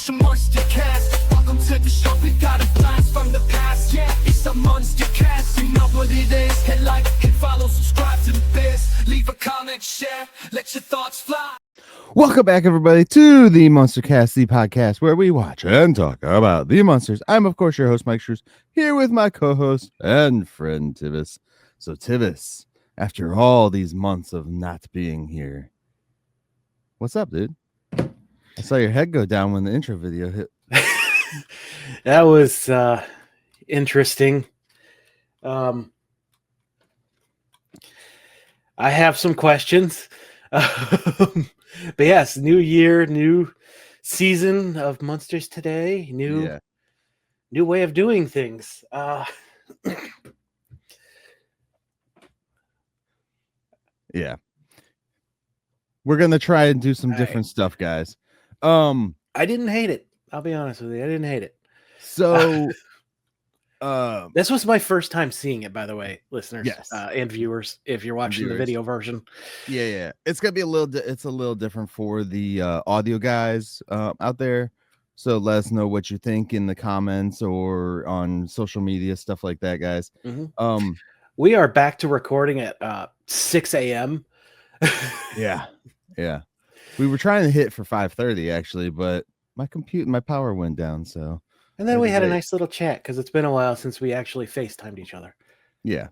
It's the Munster Cast. Welcome to the show. We got a blast from the past. Yeah, it's the Munster Cast. You know what it is. Hit like, hit follow, subscribe to the biz. Leave a comment, share, let your thoughts fly. Welcome back, everybody, to the Munster Cast, the podcast where we watch and talk about the Munsters. I'm, of course, your host, Myke Shrews, here with my co-host and friend, Tivis. So, Tivis, after all these months of not being here, what's up, dude? I saw your head go down when the intro video hit. That was interesting. I have some questions. But yes, new year, new season of Munsters Today, new way of doing things. Yeah. We're going to try and do some different stuff, guys. I didn't hate it. I'll be honest with you. I didn't hate it. So this was my first time seeing it, by the way, listeners, yes, and viewers, if you're watching the video version. Yeah. It's going to be a little different for the audio guys out there. So let us know what you think in the comments or on social media, stuff like that, guys. Mm-hmm. We are back to recording at 6 a.m. Yeah. We were trying to hit for 5:30 actually, but my power went down. So, and then we had a nice little chat because it's been a while since we actually FaceTimed each other. Yeah.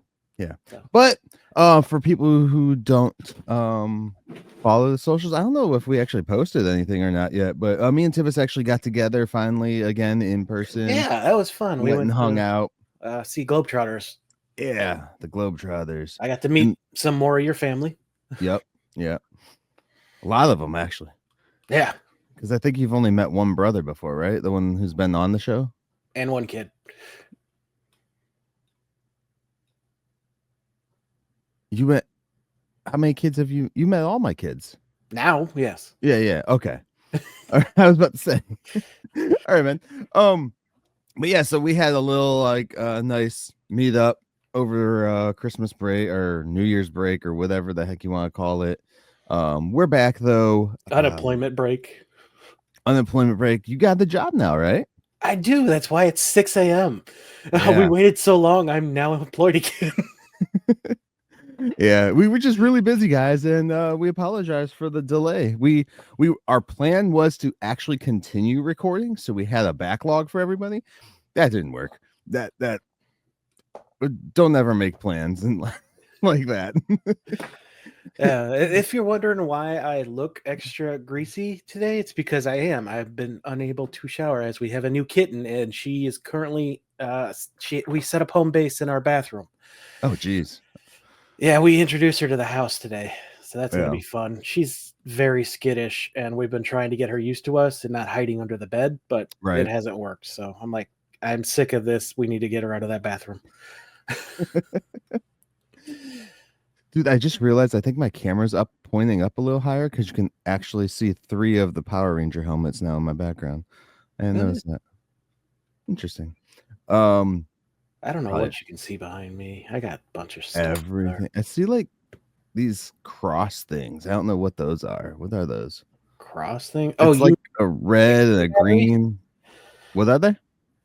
So. But for people who don't follow the socials, I don't know if we actually posted anything or not yet. But me and Tivis actually got together finally again in person. Yeah, that was fun. We went and hung out. See Globetrotters. Yeah, the Globetrotters. I got to meet some more of your family. Yep. A lot of them, actually. Yeah. Because I think you've only met one brother before, right? The one who's been on the show? And one kid. You met... How many kids have you... You met all my kids. Now, yes. Yeah. Okay. I was about to say. All right, man. But yeah, so we had a little, nice meetup over Christmas break or New Year's break or whatever the heck you want to call it. We're back though. Unemployment break. You got the job now, right? I do. That's why it's 6 a.m. Yeah. We waited so long. I'm now employed again. Yeah, we were just really busy, guys, and we apologize for the delay. Our plan was to actually continue recording, so we had a backlog for everybody. That didn't work. That don't ever make plans and like that. If you're wondering why I look extra greasy today, it's because I am. I've been unable to shower as we have a new kitten, and she is currently we set up home base in our bathroom. Oh, geez. Yeah, we introduced her to the house today, so that's gonna be fun. She's very skittish, and we've been trying to get her used to us and not hiding under the bed, but it hasn't worked. So I'm like, I'm sick of this. We need to get her out of that bathroom. Dude, I just realized I think my camera's pointing up a little higher because you can actually see 3 of the Power Ranger helmets now in my background. I didn't notice that. Interesting. I don't know what you can see behind me. I got a bunch of stuff. Everything. I see like these cross things. I don't know what those are. What are those? Cross thing? It's like a red and a green. What are they?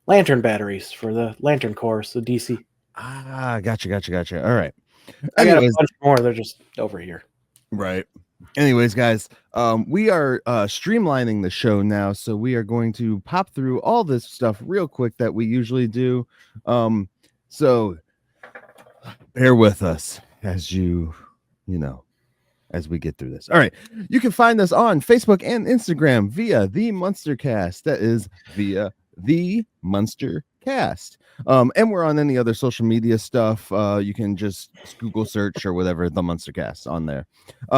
Lantern batteries for the lantern cores, the DC. Ah, gotcha. All right. I got a bunch more. They're just over here. Right. Anyways, guys, we are streamlining the show now, so we are going to pop through all this stuff real quick that we usually do. So bear with us as as we get through this. All right. You can find us on Facebook and Instagram via TheMunsterCast. That is via TheMunsterCast. And we're on any other social media stuff. You can just Google search or whatever, the Munster Cast on there.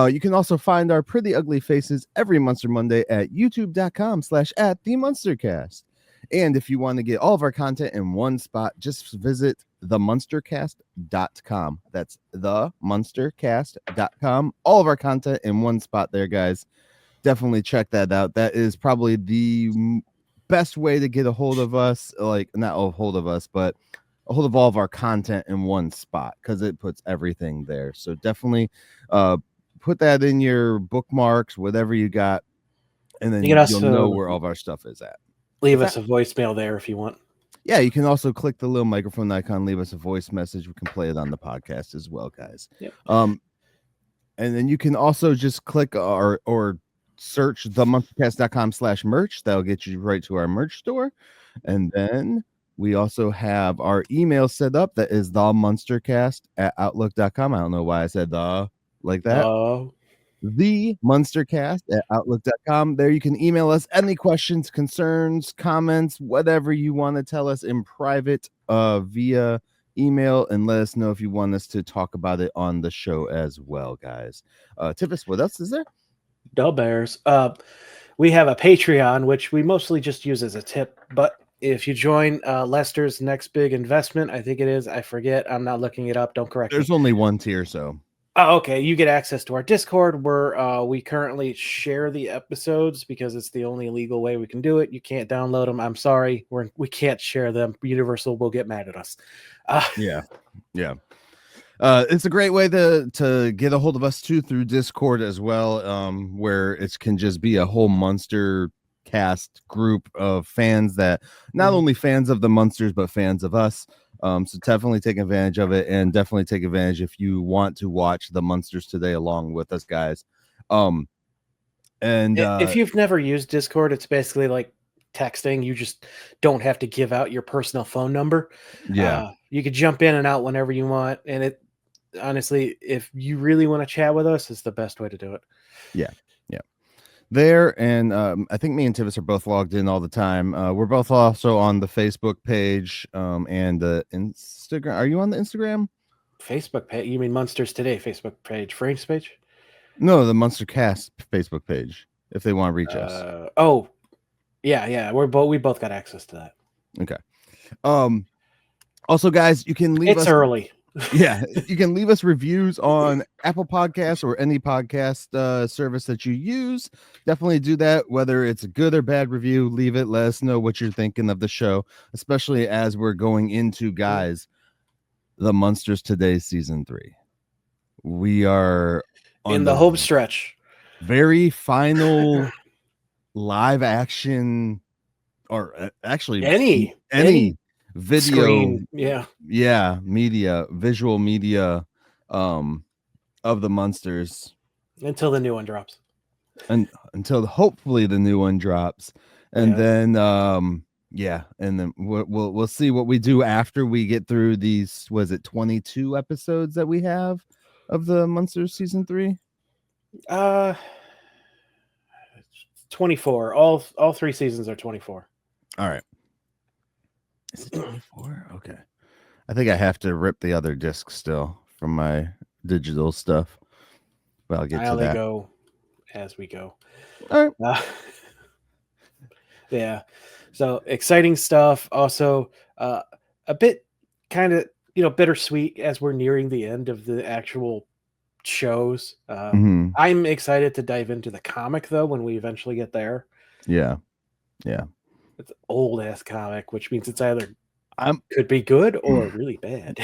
You can also find our pretty ugly faces every Munster Monday at youtube.com/@TheMunsterCast. And if you want to get all of our content in one spot, just visit TheMunsterCast.com. That's TheMunsterCast.com. All of our content in one spot there, guys. Definitely check that out. That is probably the best way to get a hold of us, like not a hold of us, but a hold of all of our content in one spot because it puts everything there. So definitely put that in your bookmarks, whatever you got, and then you'll know where all of our stuff is at. Leave us a voicemail there if you want. Yeah, you can also click the little microphone icon, leave us a voice message. We can play it on the podcast as well, guys. Yep. And then you can also just click or search themunstercast.com/merch. That'll get you right to our merch store. And then we also have our email set up. That is TheMunsterCast@outlook.com. I don't know why I said the like that. TheMunsterCast@outlook.com. There you can email us any questions, concerns, comments, whatever you want to tell us in private via email, and let us know if you want us to talk about it on the show as well, guys. Tivis, what else is there? Duh Bears. We have a Patreon, which we mostly just use as a tip, but if you join Lester's next big investment, I think it is, I forget, I'm not looking it up, don't correct me. There's only one tier, so oh, okay, you get access to our Discord where we currently share the episodes because it's the only legal way we can do it. You can't download them. I'm sorry, we can't share them. Universal will get mad at us. Yeah. It's a great way to get a hold of us too through Discord as well, where it can just be a whole Munster Cast group of fans that not only fans of the Munsters but fans of us. So definitely take advantage of it, and definitely take advantage if you want to watch the Munsters Today along with us, guys. And if you've never used Discord, it's basically like texting. You just don't have to give out your personal phone number. Yeah, you could jump in and out whenever you want, and it honestly, if you really want to chat with us, it's the best way to do it. Yeah. There, and I think me and Tivis are both logged in all the time. We're both also on the Facebook page and the Instagram. Are you on the Instagram? Facebook page? You mean Munsters Today Facebook page? Frames page? No, the Munster Cast Facebook page. If they want to reach us. Oh, yeah. We both got access to that. Okay. Also, guys, you can leave us early. Yeah, you can leave us reviews on Apple Podcasts or any podcast service that you use. Definitely do that, whether it's a good or bad review. Leave it. Let us know what you're thinking of the show, especially as we're going into, guys, the Munsters Today season 3. We are in the home stretch, very final live action, or actually any video screen, visual media of the Munsters until the new one drops, and until hopefully the new one drops, and then and then we'll see what we do after we get through these. Was it 22 episodes that we have of the Munsters season 3? 24. All 3 seasons are 24. All right. Is it 24? Okay. I think I have to rip the other disc still from my digital stuff. But I'll get to that. I only go as we go. All right. Yeah. So exciting stuff. Also, a bit kind of, bittersweet as we're nearing the end of the actual shows. I'm excited to dive into the comic, though, when we eventually get there. Yeah. It's an old ass comic, which means it's either could be good or really bad.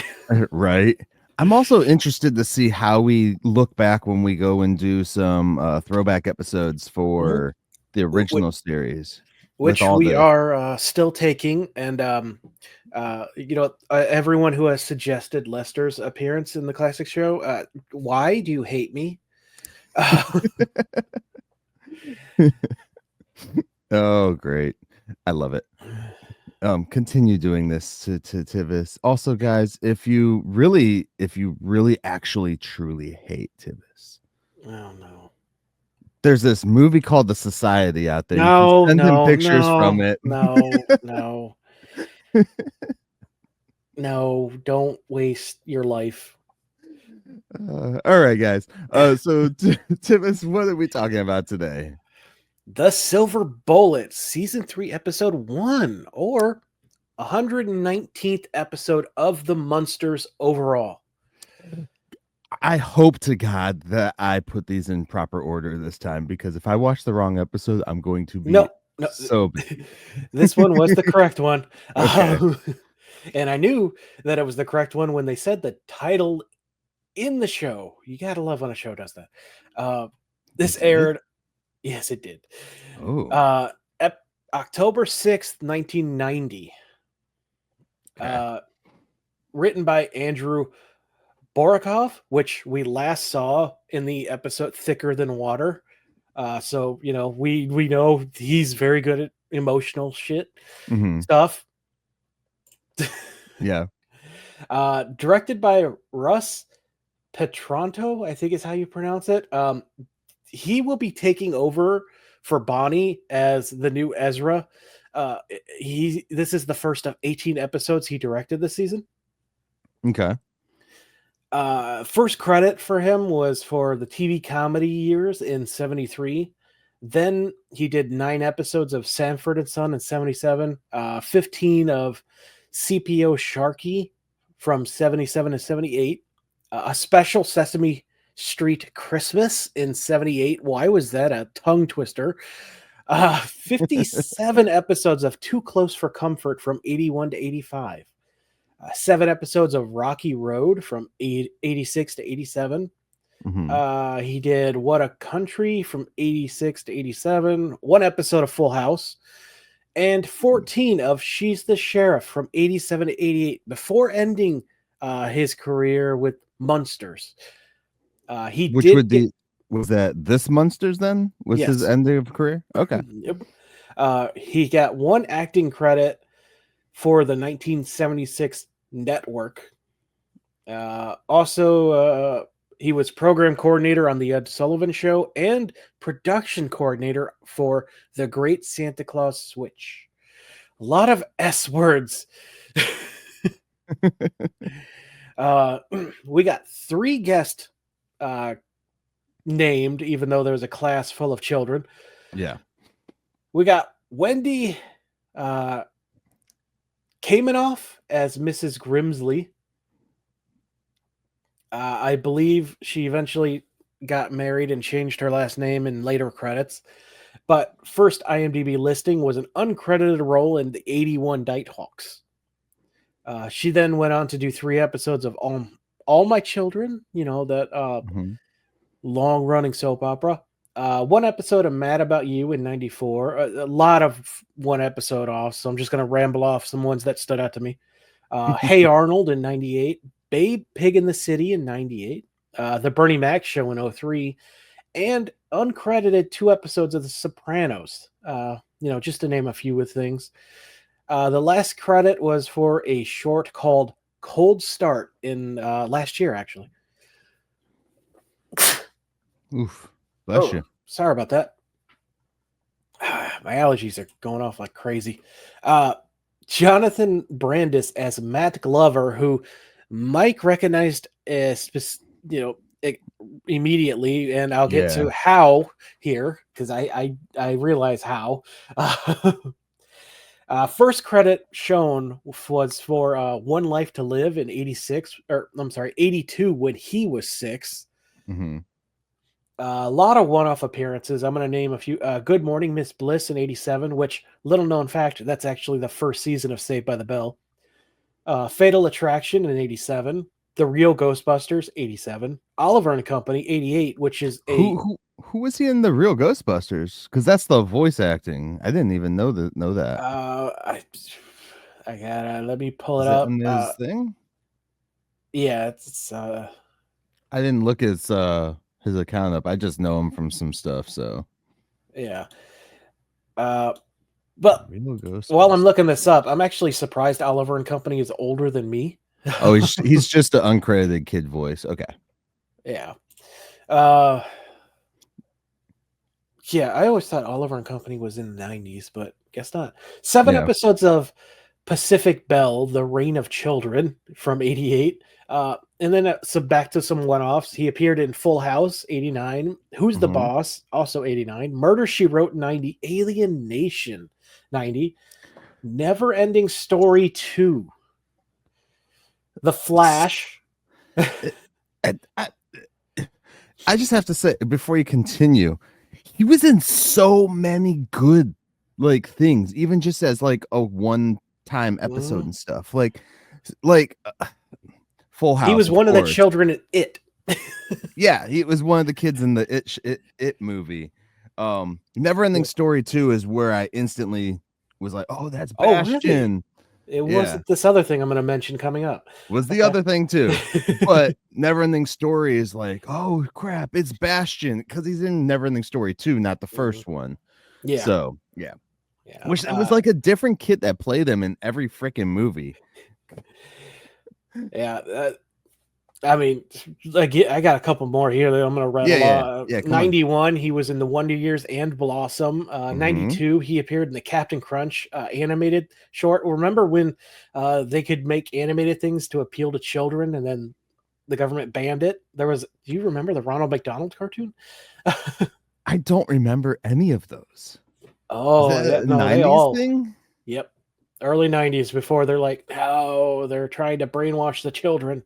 Right. I'm also interested to see how we look back when we go and do some throwback episodes for the original series, which we are still taking. And everyone who has suggested Lester's appearance in the classic show, why do you hate me? Oh, great. I love it. Continue doing this to Tivis. Also, guys, if you really actually truly hate Tivis, oh no, there's this movie called The Society out there. Send him pictures from it. No, don't waste your life. All right, guys. So Tivis, what are we talking about today? The Silver Bullet, season 3, episode 1, or 119th episode of the Munsters overall. I hope to God that I put these in proper order this time, because if I watch the wrong episode, I'm going to be so big. This one was the correct one. Okay. And I knew that it was the correct one when they said the title in the show. You gotta love when a show does that. This aired Yes, it did. Oh. October 6th, 1990. Okay. Written by Andrew Borokov, which we last saw in the episode Thicker Than Water. So, we know he's very good at emotional shit stuff. Yeah. Directed by Russ Petranto, I think is how you pronounce it. He will be taking over for Bonnie as the new Ezra. This is the first of 18 episodes he directed this season. Okay. First credit for him was for the TV comedy years in 73. Then he did 9 episodes of Sanford and Son in 77, 15 of CPO Sharky from 77 to 78, a special Sesame Street Christmas in 78. Why was that a tongue twister? 57 episodes of Too Close for Comfort from 81 to 85. 7 episodes of Rocky Road from 86 to 87. He did What a Country from 86 to 87. 1 episode of Full House. And 14 of She's the Sheriff from 87 to 88 before ending his career with Munsters. Was that this Munsters then? Was his ending of career? Okay. Yep. He got 1 acting credit for the 1976 Network. Also, he was program coordinator on the Ed Sullivan Show and production coordinator for The Great Santa Claus Switch. A lot of S words. We got 3 guests named, even though there's a class full of children. Yeah. We got Wendy Kamenoff as Mrs. Grimsley. I believe she eventually got married and changed her last name in later credits. But first IMDb listing was an uncredited role in the 81 Nighthawks. She then went on to do 3 episodes of All My Children, that long-running soap opera. 1 episode of Mad About You in 94. A lot of 1 episode off, so I'm just going to ramble off some ones that stood out to me. Hey Arnold in 98. Babe Pig in the City in 98. The Bernie Mac Show in 03. And uncredited 2 episodes of The Sopranos. Just to name a few of things. The last credit was for a short called Cold Start in last year, actually. Oof. Bless you. Sorry about that. My allergies are going off like crazy. Jonathan Brandis as Matt Glover, who Myke recognized as, immediately, and I'll get to how here, because I realize how. First credit shown was for One Life to Live in 82 when he was 6. A lot of one-off appearances. I'm going to name a few. Good Morning Miss Bliss in 87, which, little known fact, that's actually the first season of Saved by the Bell. Fatal Attraction in 87. The Real Ghostbusters, 87. Oliver and Company, 88, which is who was he in The Real Ghostbusters? Because that's the voice acting. I didn't even know that. I gotta let me pull it up. up. In his thing? Yeah, it's I didn't look his account up. I just know him from some stuff. So yeah. But while I'm looking this up, I'm actually surprised Oliver and Company is older than me. Oh, he's just an uncredited kid voice. Okay. Yeah. Yeah, I always thought Oliver and Company was in the 90s, but guess not. 7 episodes of Pacific Bell, The Reign of Children from 88. And then back to some one-offs. He appeared in Full House, 89. Who's the Boss, also 89. Murder, She Wrote, 90. Alien Nation, 90. Never Ending Story 2. The Flash. I just have to say, before you continue, he was in so many good things, even just as a one-time episode and stuff. Full House. He was one of the children in It. Yeah, he was one of the kids in the It movie. Never Ending Story 2 is where I instantly was like, oh, that's Oh, really? Bastion. It wasn't this other thing I'm going to mention coming up. Was the other thing too. But Never Ending Story is like, oh crap, it's Bastion, because he's in Never Ending Story 2, not the first one. Yeah. So yeah. Which it was like a different kid that played him in every freaking movie. Yeah. I mean, like, I got a couple more here that I'm going to rattle. Yeah, 91, he was in The Wonder Years and Blossom. 92, he appeared in the Captain Crunch animated short. Remember when they could make animated things to appeal to children, and then the government banned it? Do you remember the Ronald McDonald cartoon? I don't remember any of those. Oh, yeah, no, 90s thing? Yep. Early 90s, before they're like, no, they're trying to brainwash the children.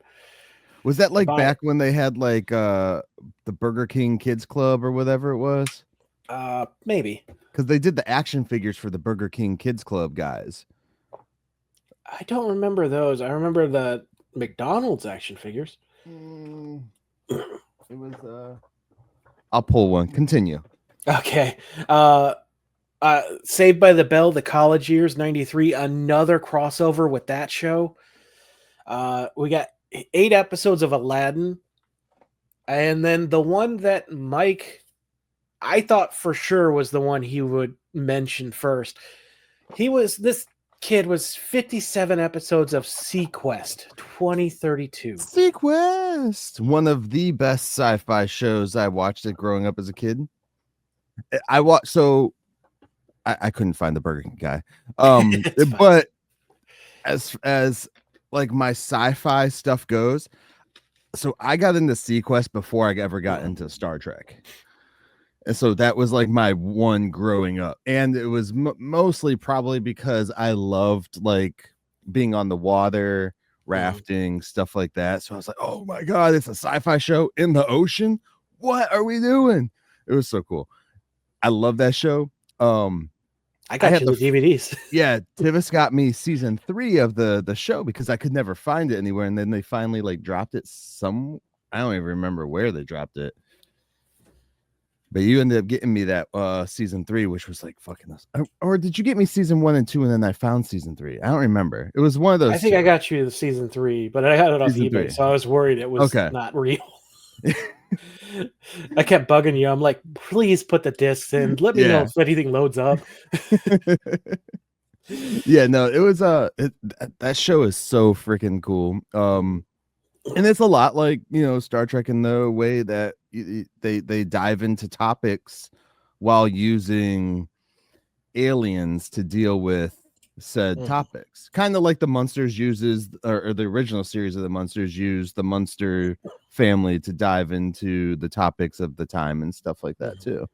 Was that like back when they had like the Burger King Kids Club or whatever it was? Maybe. Because they did the action figures for the Burger King Kids Club guys. I don't remember those. I remember the McDonald's action figures. It was I'll pull one. Continue. Okay. Saved by the Bell, The College Years, 93, another crossover with that show. We got 8 episodes of Aladdin, and then the one that Myke, I thought for sure was the one he would mention first. This kid was 57 episodes of Sequest 2032. Sequest, one of the best sci-fi shows I watched it growing up as a kid. I couldn't find the Burger King guy, but as like my sci-fi stuff goes, so I got into Sequest before I ever got into Star Trek, and so that was like my one growing up, and it was mostly probably because I loved like being on the water, rafting, stuff like that. So I was like, oh my god, it's a sci-fi show in the ocean. What are we doing? It was so cool. I love that show. I got you the DVDs. Yeah, Tivis got me season 3 of the show because I could never find it anywhere, and then they finally like dropped it I don't even remember where they dropped it. But you ended up getting me that season 3, which was like fucking us. Or did you get me season 1 and 2 and then I found season 3? I don't remember. It was one of those. I think I got you the season 3, but I got it off eBay, so I was worried it was not real. I kept bugging you. I'm like, please put the discs in. Let me know if anything loads up. Yeah, no, it was that show is so freaking cool. And it's a lot like, Star Trek in the way that they dive into topics while using aliens to deal with said topics, kind of like the Munsters uses, or the original series of the Munsters used the Munster family to dive into the topics of the time and stuff like that too.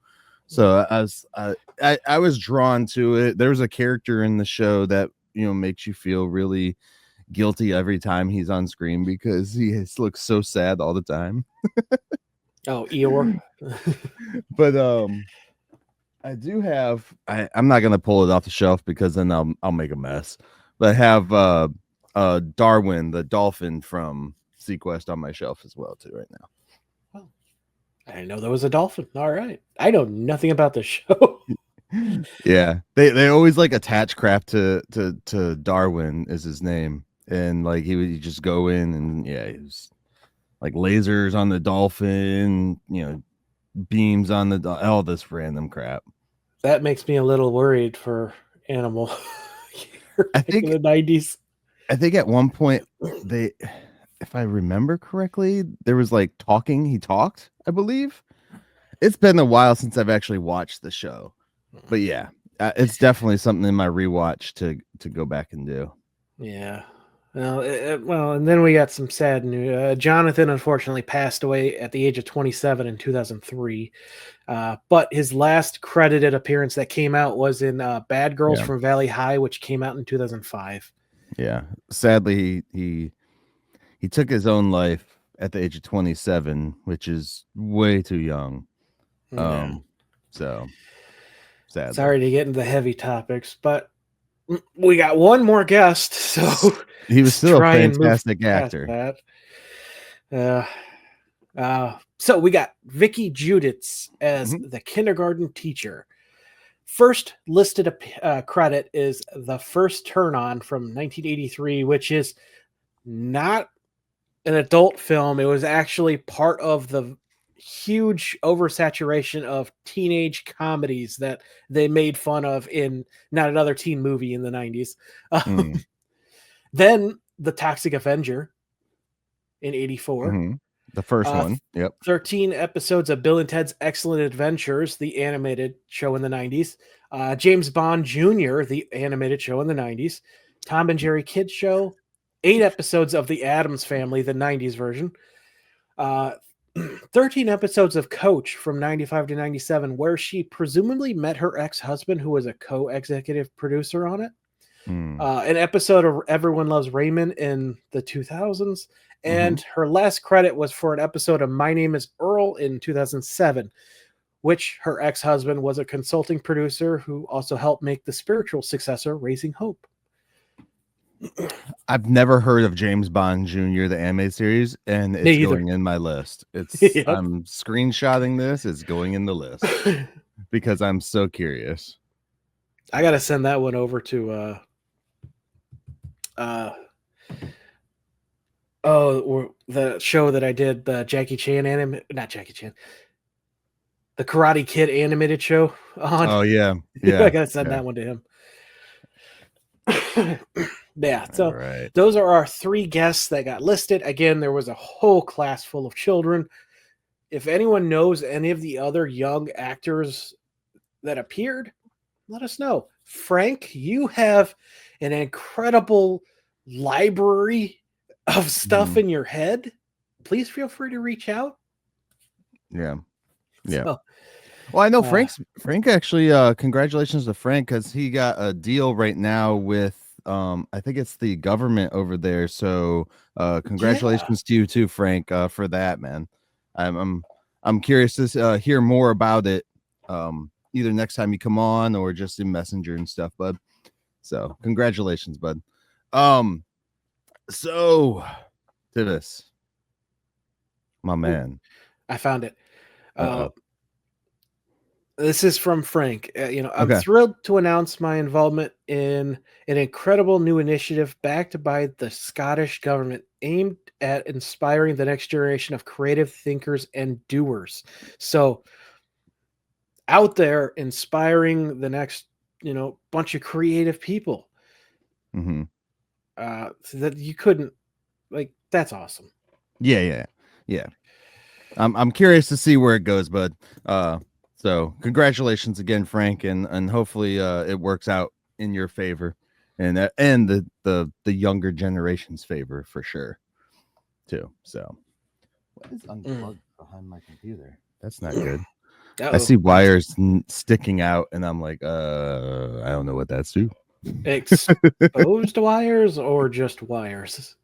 So I was drawn to it. There's a character in the show that makes you feel really guilty every time he's on screen because he looks so sad all the time. Oh, Eeyore. But I do have. I'm not gonna pull it off the shelf because then I'll make a mess. But I have Darwin, the dolphin from Sequest, on my shelf as well too right now. Oh, I didn't know there was a dolphin. All right, I know nothing about the show. Yeah, they always like attach crap to Darwin is his name, and like he would just go in and he was like lasers on the dolphin, beams on all this random crap. That makes me a little worried for animal. I think in the 90s. I think at one point if I remember correctly, there was like talking. He talked, I believe. It's been a while since I've actually watched the show, but yeah, it's definitely something in my rewatch to go back and do. Yeah. Well, and then we got some sad news. Jonathan unfortunately passed away at the age of 27 in 2003. But his last credited appearance that came out was in Bad Girls from Valley High, which came out in 2005. Yeah. Sadly, he took his own life at the age of 27, which is way too young. So sad. Sorry to get into the heavy topics, but we got one more guest, so he was still a fantastic actor. So we got Vicky Juditz as the kindergarten teacher. First listed credit is The First Turn On from 1983, which is not an adult film. It was actually part of the huge oversaturation of teenage comedies that they made fun of in Not Another Teen Movie in the 90s. Then The Toxic Avenger in 84. The first one. Yep. 13 episodes of Bill and Ted's Excellent Adventures, the animated show in the 90s. James Bond Jr., the animated show in the 90s. Tom and Jerry Kids Show. 8 episodes of The Addams Family, the 90s version. 13 episodes of Coach from 95 to 97, where she presumably met her ex-husband, who was a co-executive producer on it. An episode of Everyone Loves Raymond in the 2000s. And her last credit was for an episode of My Name is Earl in 2007, which her ex-husband was a consulting producer who also helped make the spiritual successor, Raising Hope. I've never heard of James Bond Jr., the anime series, and it's going in my list. It's I'm screenshotting this. It's going in the list because I'm so curious. I got to send that one over to the show that I did, the Jackie Chan not Jackie Chan, the Karate Kid animated show on. Oh yeah. I gotta send that one to him. So those are our 3 guests that got listed. Again, there was a whole class full of children. If anyone knows any of the other young actors that appeared, let us know. Frank, you have an incredible library of stuff in your head. Please feel free to reach out. Yeah. So, well, I know Frank actually, congratulations to Frank, because he got a deal right now with I think it's the government over there. So congratulations to you too, Frank, for that, man. I'm curious to hear more about it, either next time you come on or just in Messenger and stuff, bud. So congratulations, bud. So Tivis, my man, I found it. This is from Frank. I'm thrilled to announce my involvement in an incredible new initiative backed by the Scottish government aimed at inspiring the next generation of creative thinkers and doers. So out there inspiring the next, bunch of creative people. So that you couldn't, that's awesome. Yeah. I'm curious to see where it goes, bud. So congratulations again, Frank, and hopefully it works out in your favor and the younger generation's favor for sure too. So what is unplugged behind my computer? That's not good. I see wires sticking out and I'm like, I don't know what that's to. Exposed wires or just wires?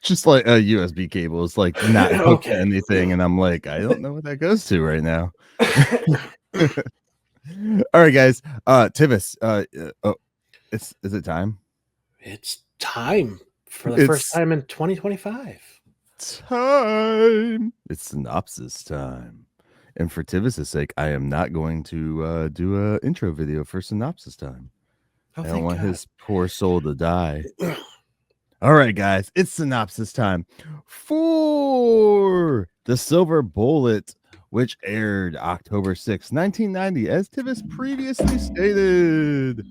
Just like a USB cable. It's like not hooked to anything, and I'm like, I don't know what that goes to right now. All right, guys. Tivis, is it time? It's time for the first time in 2025. Time. It's synopsis time. And for Tivis's sake, I am not going to do an intro video for synopsis time. I don't want his poor soul to die. All right, guys, it's synopsis time for The Silver Bullet, which aired October 6, 1990, as Tivis previously stated.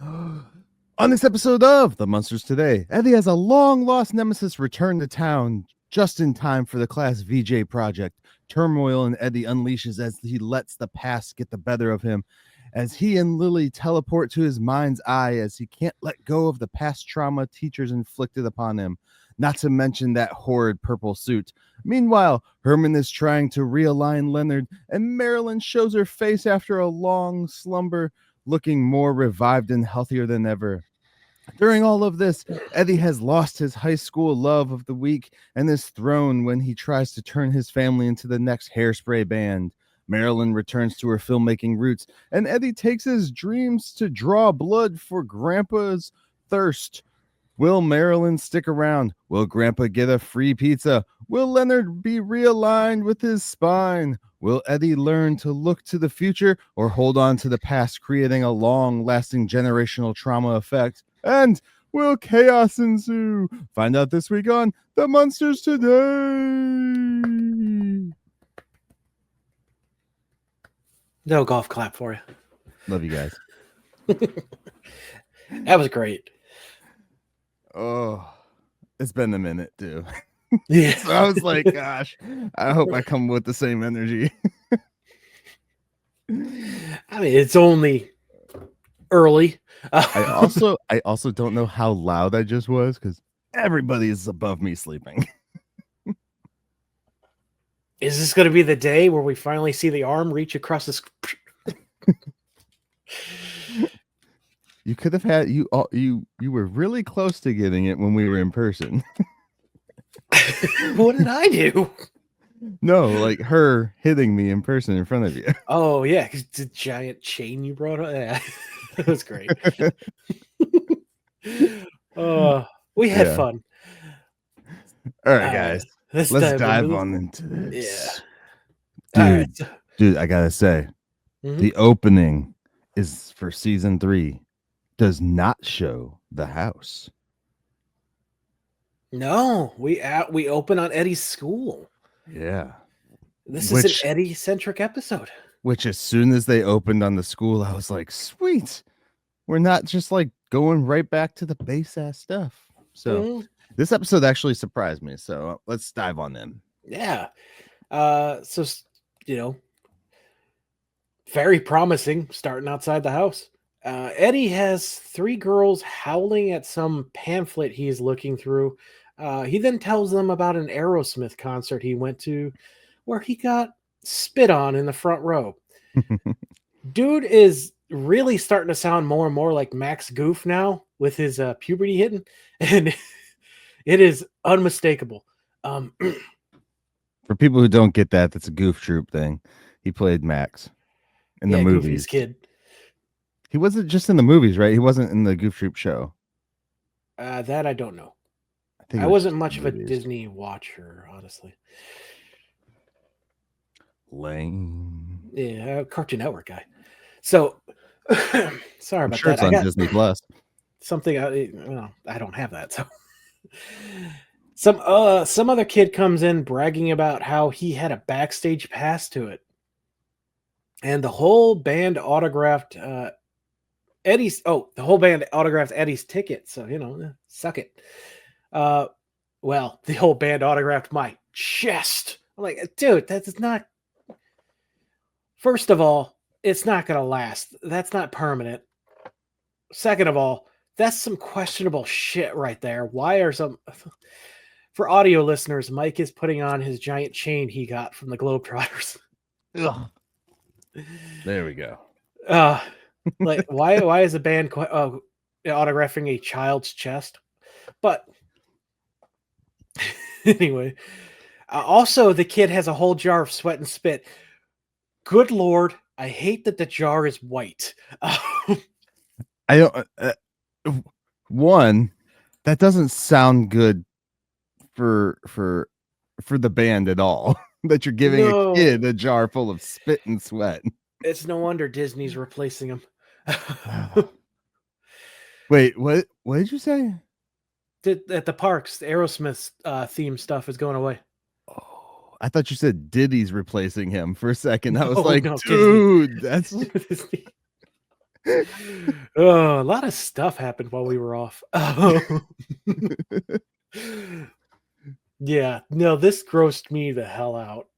On this episode of The Munsters Today, Eddie has a long-lost nemesis return to town just in time for the class VJ project. Turmoil in Eddie unleashes as he lets the past get the better of him, as he and Lily teleport to his mind's eye as he can't let go of the past trauma teachers inflicted upon him, not to mention that horrid purple suit. Meanwhile, Herman is trying to realign Leonard, and Marilyn shows her face after a long slumber, looking more revived and healthier than ever. During all of this, Eddie has lost his high school love of the week and is thrown when he tries to turn his family into the next Hairspray band. Marilyn returns to her filmmaking roots, and Eddie takes his dreams to draw blood for Grandpa's thirst Will Marilyn stick around? Will Grandpa get a free pizza? Will Leonard be realigned with his spine? Will Eddie learn to look to the future or hold on to the past, creating a long-lasting generational trauma effect? And will chaos ensue? Find out this week on The Munsters Today. No golf clap for you. Love you guys. That was great. Oh, it's been a minute, too. Yeah. So I was like, gosh, I hope I come with the same energy. I mean, it's only early. I also don't know how loud I just was because everybody is above me sleeping. Is this going to be the day where we finally see the arm reach across the screen? You could have had you were really close to getting it when we were in person. What did I do? No, like her hitting me in person in front of you. Oh yeah, because the giant chain you brought up. Yeah, that was great. We had fun. All right, guys, let's dive on into this. Yeah, dude, I gotta say, the opening is for season 3. Does not show the house. No, we open on Eddie's school. Yeah. This is an Eddie-centric episode. Which as soon as they opened on the school, I was like, sweet. We're not just like going right back to the base ass stuff. So this episode actually surprised me. So let's dive on in. Yeah. So, very promising starting outside the house. Eddie has 3 girls howling at some pamphlet he's looking through. He then tells them about an Aerosmith concert he went to where he got spit on in the front row. Dude is really starting to sound more and more like Max Goof now with his puberty hitting, and it is unmistakable. For people who don't get that, that's a Goof Troop thing. He played Max in the movies. Goofy's kid. He wasn't just in the movies, right? He wasn't in the Goof Troop show. That I don't know. I wasn't much of a Disney watcher, honestly. Lame. Yeah, Cartoon Network guy. So, sorry about that. It's on Disney Plus. Something I don't have that. So, some other kid comes in bragging about how he had a backstage pass to it, and the whole band autographed Eddie's ticket. So suck it. Well, the whole band autographed my chest. I'm like, dude, that's not. First of all, it's not going to last. That's not permanent. Second of all, that's some questionable shit right there. For audio listeners, Myke is putting on his giant chain he got from the Globetrotters. Ugh. There we go. Like, why is a band autographing a child's chest? But anyway, also the kid has a whole jar of sweat and spit. Good Lord, I hate that the jar is white. I don't. One, that doesn't sound good for the band at all. That you're giving a kid a jar full of spit and sweat. It's no wonder Disney's replacing him. Wait, what did you say? At the parks, the Aerosmith theme stuff is going away. Oh, I thought you said Diddy's replacing him for a second. I was dude, that's a lot of stuff happened while we were off. Yeah, no, this grossed me the hell out.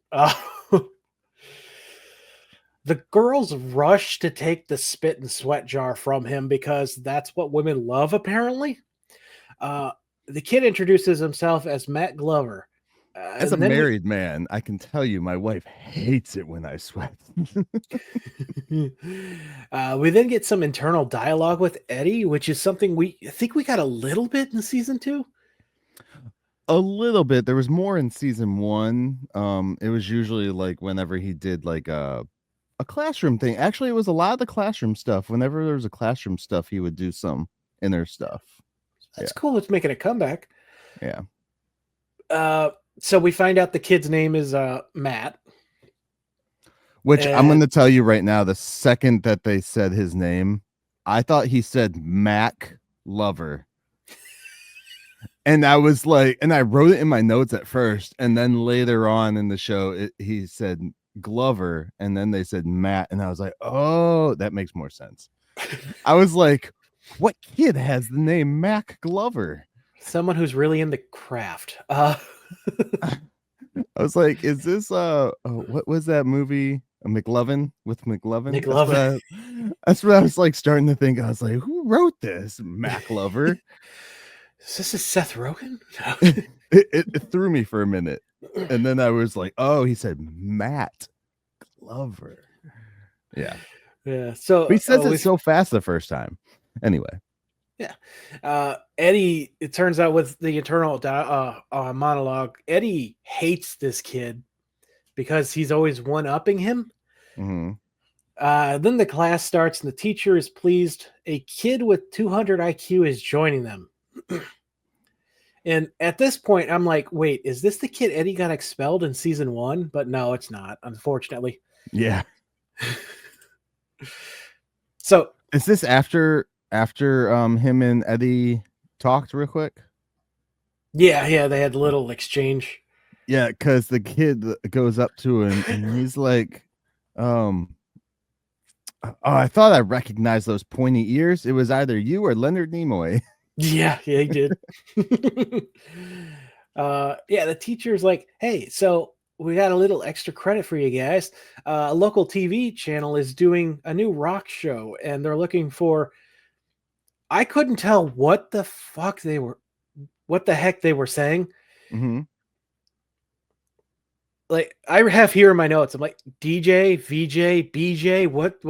The girls rush to take the spit and sweat jar from him because that's what women love, apparently. The kid introduces himself as Matt Glover. As a married man, I can tell you my wife hates it when I sweat. We then get some internal dialogue with Eddie, which is something I think we got a little bit in season 2. A little bit. There was more in season 1. It was usually like whenever he did like a classroom thing. Actually, it was a lot of the classroom stuff. Whenever there was a classroom stuff, he would do some inner stuff. that's cool. It's making a comeback. Yeah. So we find out the kid's name is Matt. Which I'm going to tell you right now, the second that they said his name, I thought he said Mac Lover. And I was like, and I wrote it in my notes at first. And then later on in the show, he said Glover. And then they said Matt. And I was like, oh, that makes more sense. I was like, what kid has the name Mac Glover? Someone who's really in the craft. I was like, is this what was that movie? McLovin with McLovin? That's what I was like starting to think. I was like, who wrote this? Mac Lover? Is this a Seth Rogen? it threw me for a minute. And then I was like, oh, he said Matt Glover. Yeah. Yeah. So he says it so fast the first time. Anyway. Yeah. Eddie, it turns out with the internal monologue, Eddie hates this kid because he's always one-upping him. Mm-hmm. Then the class starts and the teacher is pleased. A kid with 200 IQ is joining them. And at this point, I'm like, wait, is this the kid Eddie got expelled in season 1? But no, it's not, unfortunately. Yeah. So is this after him and Eddie talked real quick? Yeah, they had a little exchange. Yeah, because the kid goes up to him and he's like, oh, I thought I recognized those pointy ears. It was either you or Leonard Nimoy. Yeah, he did. The teacher's like, hey, so we got a little extra credit for you guys. A local TV channel is doing a new rock show and they're looking for, I couldn't tell what the heck they were saying. Mm-hmm. Like I have here in my notes, I'm like DJ, VJ, BJ, what?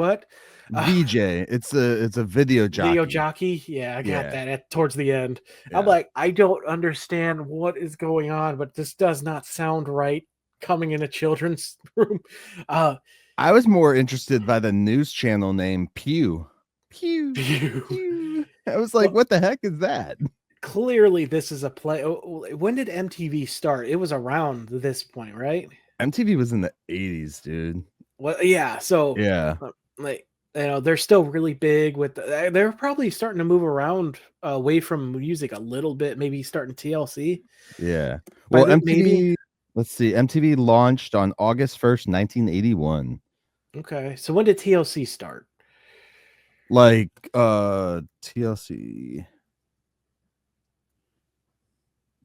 VJ. It's a video jockey. Video jockey. Yeah, I got that towards the end. Yeah. I'm like, I don't understand what is going on, but this does not sound right coming in a children's room. I was more interested by the news channel name Pew. I was like, what the heck is that? Clearly, this is a play. When did MTV start? It was around this point, right? MTV was in the 80s, dude. Well, yeah. So, yeah, they're still really big with. They're probably starting to move around away from music a little bit. Maybe starting TLC. Yeah. Well, MTV. Maybe, let's see. MTV launched on August 1st, 1981. Okay, so when did TLC start? Like TLC.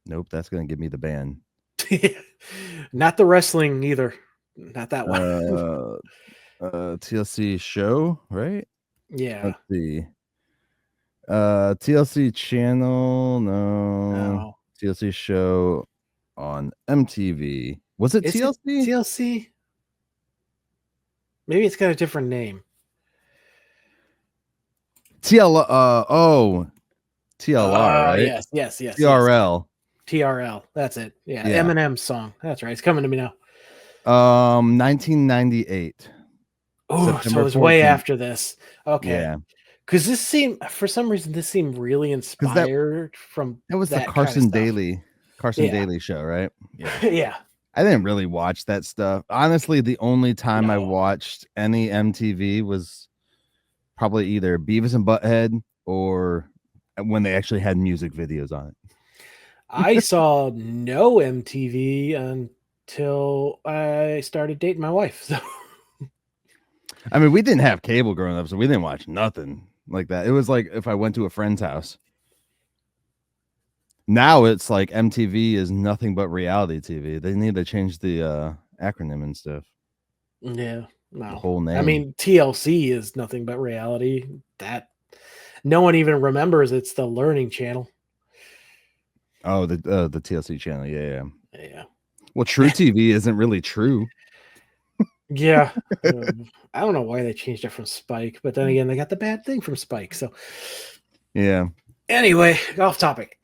Nope, that's gonna give me the band. Not the wrestling either. Not that one. TLC show, right? Yeah. Let's see. TLC channel, no. TLC show on MTV. Was it TLC? TLC? Maybe it's got a different name. TLR, right? Yes. TRL. TRL. That's it. Yeah. Eminem's song. That's right. It's coming to me now. 1998. Oh, so it was 14th. Way after this. Okay. Yeah. Because this seemed, for some reason, really inspired from that was the Carson Daly show, right? Yeah. Yeah. I didn't really watch that stuff. Honestly, the only time I watched any MTV was probably either Beavis and Butthead or when they actually had music videos on it. I saw no MTV until I started dating my wife. So, I mean, we didn't have cable growing up, so we didn't watch nothing like that. It was like if I went to a friend's house. Now it's like MTV is nothing but reality TV. They need to change the acronym and stuff. Yeah, no. The whole name. I mean, TLC is nothing but reality. That no one even remembers. It's the Learning Channel. Oh, the TLC channel. Yeah. Well, True Yeah. TV isn't really true. Yeah. I don't know why they changed it from Spike, but then again, they got the bad thing from Spike. So, yeah. Anyway, off topic.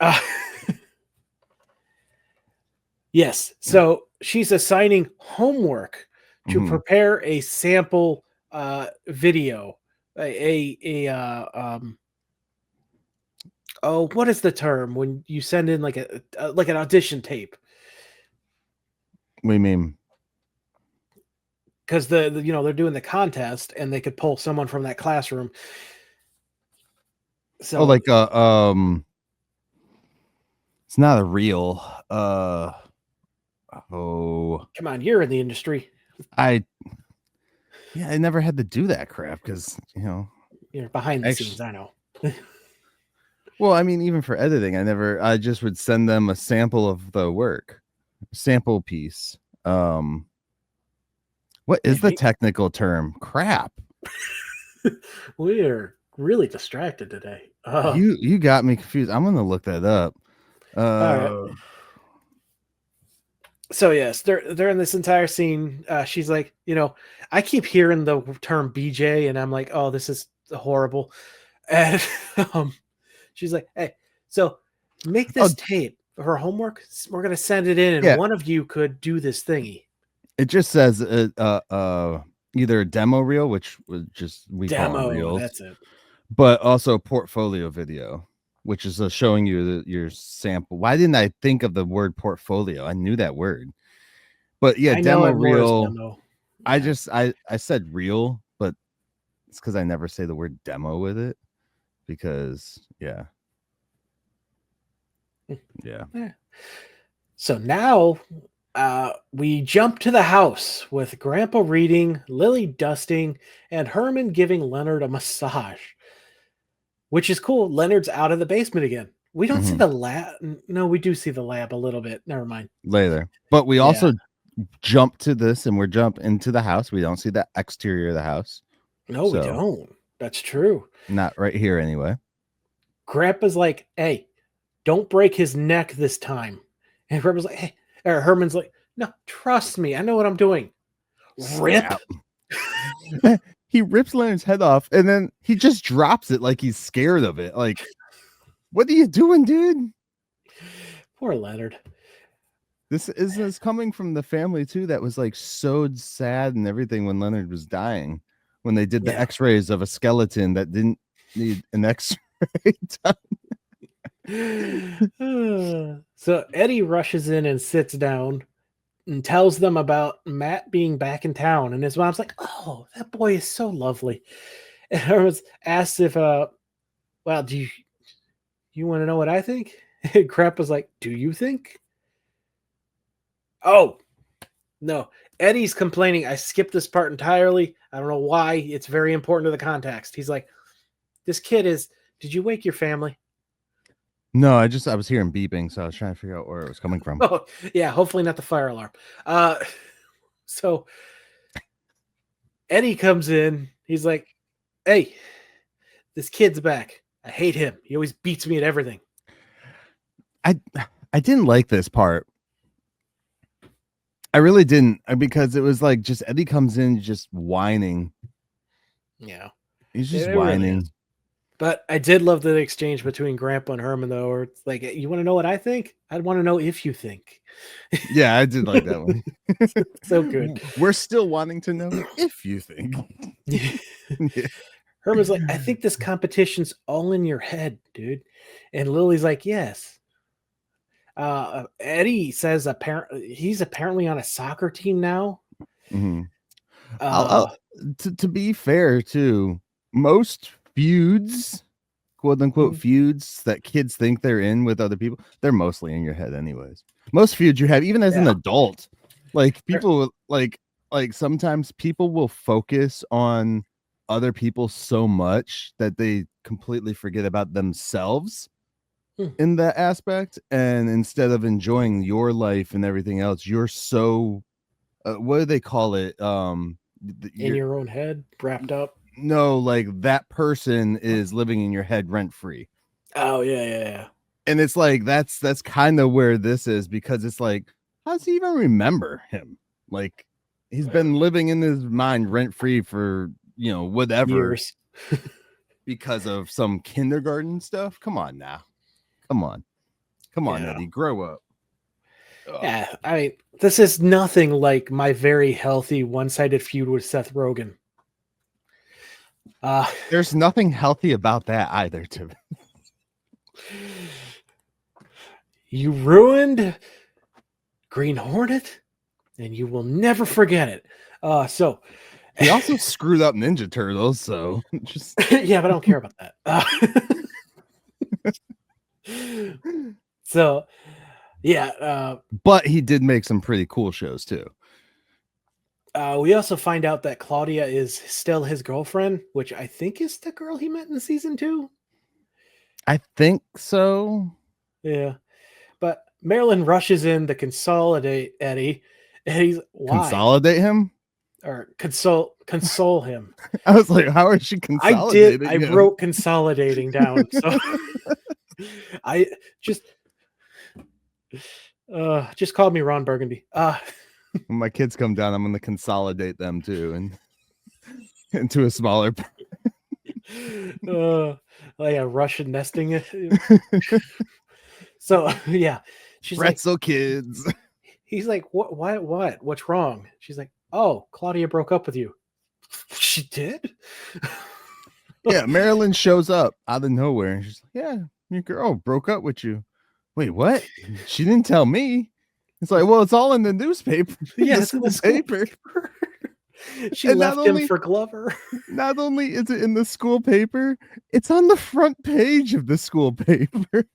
Yes. So she's assigning homework to prepare a sample Oh, what is the term when you send in like a like an audition tape? What do you mean? Because the you know they're doing the contest and they could pull someone from that classroom. So like it's not a reel. Come on, you're in the industry. I never had to do that crap because You're behind the scenes. I know. Well, I mean, even for editing, I just would send them a sample of the work, sample piece. What is the technical term? Crap. We're really distracted today. You got me confused. I'm gonna look that up. All right. So yes, they're in this entire scene. She's like, I keep hearing the term BJ, and I'm like, oh, this is horrible. And she's like, hey, so make this tape her homework. We're gonna send it in, and one of you could do this thingy. It just says either a demo reel, which was just call reels. That's it. But also portfolio video, which is showing you your sample. Why didn't I think of the word portfolio? I knew that word. But yeah, demo reel. Demo. I said reel, but it's because I never say the word demo with it. Because yeah. So now we jump to the house with Grandpa reading, Lily dusting, and Herman giving Leonard a massage, which is cool. Leonard's out of the basement again. We don't see the lab. No, we do see the lab a little bit. Never mind. Later. But we also jump to this and we're jump into the house. We don't see the exterior of the house. No, we don't. That's true. Not right here anyway. Grandpa's like, hey, don't break his neck this time. And Grandpa's like, hey, or Herman's like, no, trust me. I know what I'm doing. Rip. He rips Leonard's head off and then he just drops it like he's scared of it. Like, what are you doing, dude? Poor Leonard. This is coming from the family too that was like so sad and everything when Leonard was dying, when they did the x-rays of a skeleton that didn't need an x-ray done. So Eddie rushes in and sits down and tells them about Matt being back in town, and his mom's like, oh, that boy is so lovely. And I was asked if well, do you want to know what I think? And Grandpa's like, do you think? Oh, no. Eddie's complaining. I skipped this part entirely. I don't know why. It's very important to the context. He's like, this kid is, did you wake your family? No, I was hearing beeping, so I was trying to figure out where it was coming from. Oh, yeah, hopefully not the fire alarm. So Eddie comes in. He's like, hey, this kid's back. I hate him. He always beats me at everything. I didn't like this part. I really didn't, because it was like just Eddie comes in just whining. Yeah. He's just whining. Really, but I did love the exchange between Grandpa and Herman, though, where it's like, you want to know what I think? I'd want to know if you think. Yeah, I did like that one. So good. We're still wanting to know if you think. Yeah. Herman's like, I think this competition's all in your head, dude. And Lily's like, yes. Eddie says he's apparently on a soccer team now. Mm-hmm. To be fair, too, most feuds, quote unquote feuds that kids think they're in with other people, they're mostly in your head anyways. Most feuds you have, even as an adult, like people like sometimes people will focus on other people so much that they completely forget about themselves in that aspect, and instead of enjoying your life and everything else, you're so what do they call it, in your own head, wrapped up. No, like that person is living in your head rent free. Oh yeah. And it's like that's kind of where this is, because it's like, how does he even remember him? Like, he's been living in his mind rent free for whatever years. Because of some kindergarten stuff. Come on now. Come on, Eddie, grow up. Yeah, I mean, this is nothing like my very healthy one-sided feud with Seth Rogen. There's nothing healthy about that either, Tim. You ruined Green Hornet, and you will never forget it. So he also screwed up Ninja Turtles, so just yeah, but I don't care about that. So yeah, but he did make some pretty cool shows too. We also find out that Claudia is still his girlfriend, which I think is the girl he met in season 2. I think so. Yeah. But Marilyn rushes in to consolidate Eddie, and he's why? Consolidate him? Or console him. I was like, how is she consolidating? I wrote consolidating down. So I just called me Ron Burgundy. When my kids come down, I'm going to consolidate them too and into a smaller. Like a Russian nesting. So yeah, she's Pretzel like, kids. He's like, what? What's wrong? She's like, oh, Claudia broke up with you. She did? Yeah, Marilyn shows up out of nowhere and she's like, yeah, your girl broke up with you. Wait, what? She didn't tell me. It's like, well, it's all in the newspaper. Yes, in the school paper. She left him for Glover. Not only is it in the school paper, it's on the front page of the school paper.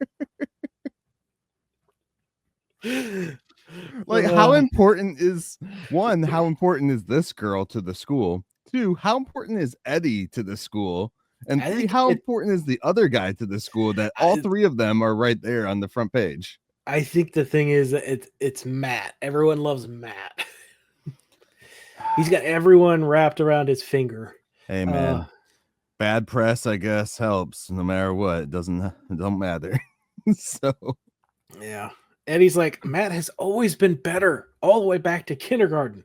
Like, how important is this girl to the school? 2, how important is Eddie to the school? And 3, how important is the other guy to the school that all 3 of them are right there on the front page? I think the thing is that it's Matt. Everyone loves Matt. He's got everyone wrapped around his finger. Hey man, bad press, I guess, helps no matter what. It don't matter. So yeah. Eddie's like, Matt has always been better all the way back to kindergarten.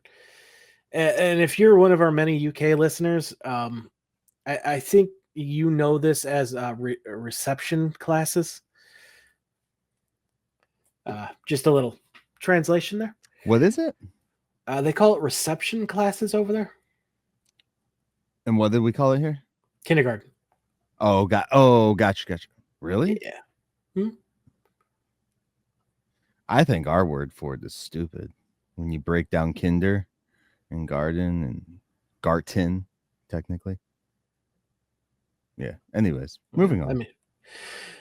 And if you're one of our many UK listeners, I think you know this as reception classes. Just a little translation there. What is it? They call it reception classes over there. And what did we call it here? Kindergarten. Oh, gotcha. Really? Yeah. I think our word for it is stupid. When you break down kinder and garden and garten, technically. Yeah. Anyways, moving on.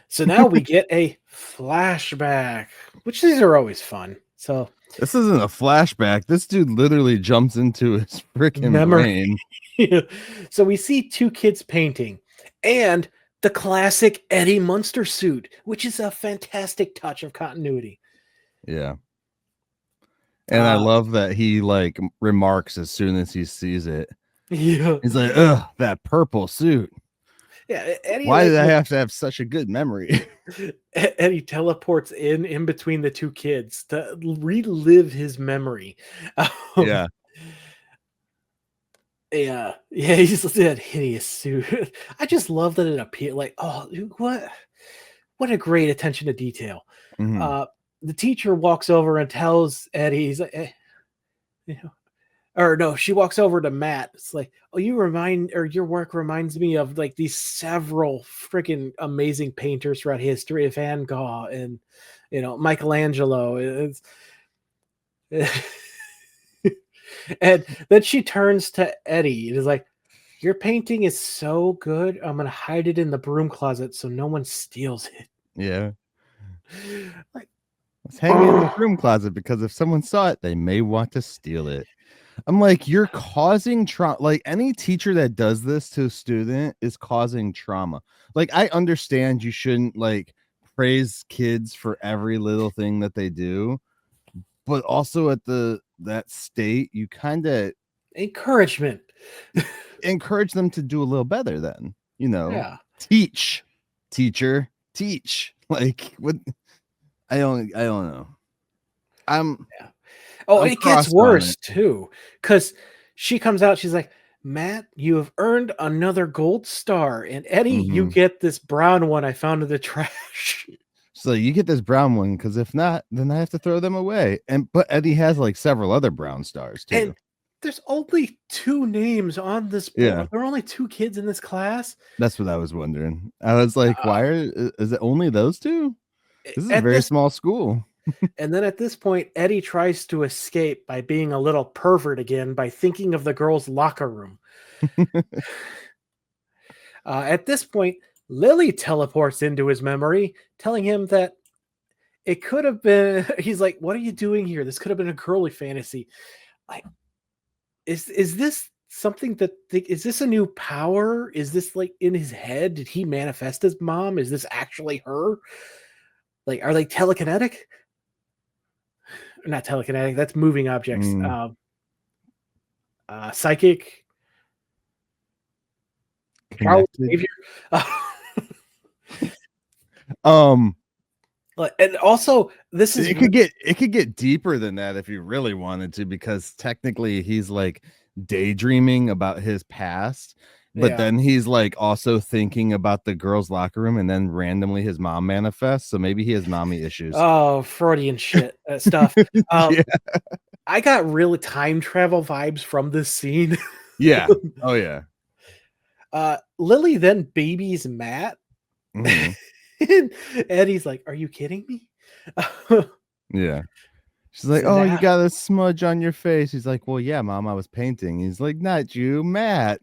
So now we get a flashback, which these are always fun. So this isn't a flashback. This dude literally jumps into his freaking brain. So we see 2 kids painting and the classic Eddie Munster suit, which is a fantastic touch of continuity. Yeah. And I love that he like remarks as soon as he sees it. Yeah. He's like, ugh, that purple suit. Yeah. Eddie, why did I have to have such a good memory? Eddie teleports in between the 2 kids to relive his memory. Yeah. Yeah. He's that hideous suit. I just love that it appeared like, oh, what a great attention to detail. Mm-hmm. The teacher walks over and tells Eddie, he's like, or no, she walks over to Matt. It's like, oh, your work reminds me of like these several freaking amazing painters throughout history, Van Gogh and Michelangelo. And then she turns to Eddie and is like, your painting is so good, I'm gonna hide it in the broom closet so no one steals it. Yeah. Like, let's hang it in the broom closet because if someone saw it, they may want to steal it. I'm like, you're causing trauma. Like, any teacher that does this to a student is causing trauma. Like, I understand you shouldn't like praise kids for every little thing that they do, but also at that state, you kind of encourage them to do a little better. Then teach, teacher, teach. Like, what? I don't know. It gets worse too, because she comes out, she's like, Matt, you have earned another gold star, and Eddie, you get this brown one I found in the trash. So you get this brown one, because if not, then I have to throw them away. But Eddie has like several other brown stars too. And there's only 2 names on this board. Yeah. There are only 2 kids in this class. That's what I was wondering. I was like, is it only those 2? This is a very small school. And then at this point, Eddie tries to escape by being a little pervert again by thinking of the girls' locker room. At this point, Lily teleports into his memory, telling him that it could have been. He's like, "What are you doing here? This could have been a girly fantasy." Like, is this something that is this a new power? Is this like in his head? Did he manifest his mom? Is this actually her? Like, are they telekinetic? Not telekinetic. That's moving objects. Psychic. Connected. And also this is it could get deeper than that if you really wanted to, because technically he's like daydreaming about his past, but then he's like also thinking about the girls' locker room, and then randomly his mom manifests, so maybe he has mommy issues. Oh, Freudian shit stuff. I got really time travel vibes from this scene. Yeah. Oh yeah. Lily then babies Matt. Mm-hmm. And Eddie's like, "Are you kidding me?" Yeah. She's like, "Oh, you got a smudge on your face." He's like, "Well, yeah, Mom, I was painting." He's like, "Not you, Matt."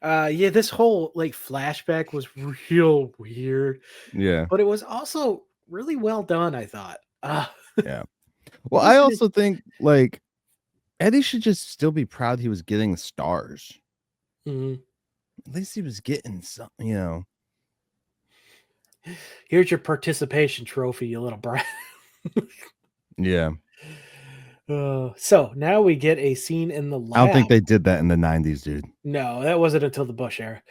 Yeah, this whole like flashback was real weird. Yeah. But it was also really well done, I thought. Yeah. Well, I also think like Eddie should just still be proud he was getting stars. Mm-hmm. At least he was getting some, you know. Here's your participation trophy, you little brat. Yeah. So now we get a scene in the lab. I don't think they did that in the 90s, dude. No, that wasn't until the Bush era.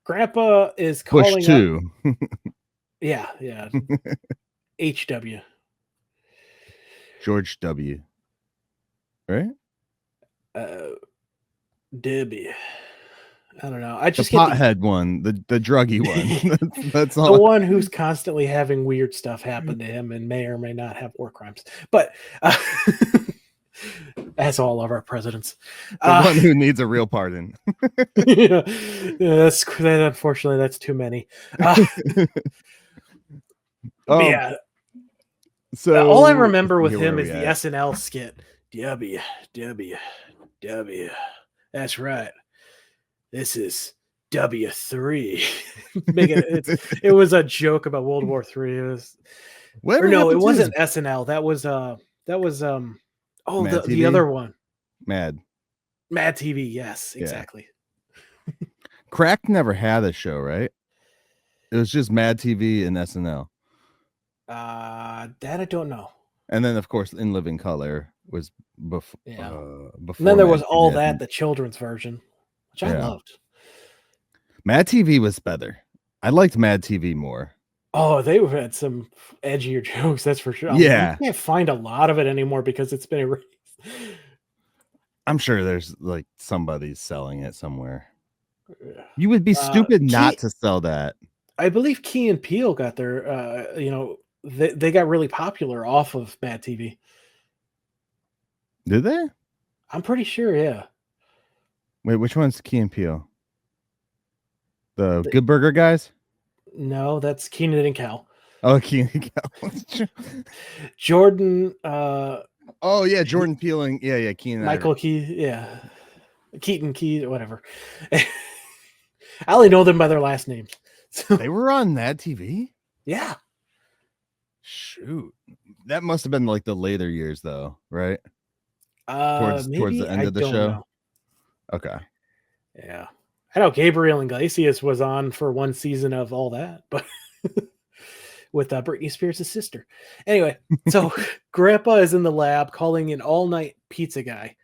Grandpa is calling Bush 2. Yeah. HW. George W. Right? Debbie. I don't know. I just the pothead one, the druggy one. That's all. The one who's constantly having weird stuff happen to him and may or may not have war crimes. But as all of our presidents, the one who needs a real pardon. Yeah, unfortunately that's too many. Yeah. So all I remember with him is the SNL skit. W. That's right. This is W3. It was a joke about World War III. It wasn't SNL. That was the other one. Mad TV. Yes, exactly. Yeah. Crack never had a show, right? It was just Mad TV and SNL. That I don't know. And then of course In Living Color was before. And then there was All That, the children's version, which I loved. Mad TV was better. I liked Mad TV more. Oh, they had some edgier jokes, that's for sure. Yeah. I can't find a lot of it anymore because it's been erased. I'm sure there's like somebody's selling it somewhere. You would be stupid not to sell that. I believe Key and Peele got their, they got really popular off of Mad TV. Did they? I'm pretty sure, yeah. Wait, which one's Key and Peele? The Good Burger guys? No, that's Keenan and Kel. Oh, Keenan and Kel. Jordan. Oh yeah, Jordan Peeling. Yeah, Keenan. Michael Key. Yeah, Keaton Key, whatever. I only know them by their last names. So. They were on Mad TV. Yeah. Shoot, that must have been like the later years, though, right? Towards the end of the show. Know. Okay. Yeah. I know Gabriel Iglesias was on for one season of All That, but with Britney Spears' sister. Anyway, so Grandpa is in the lab calling an all-night pizza guy.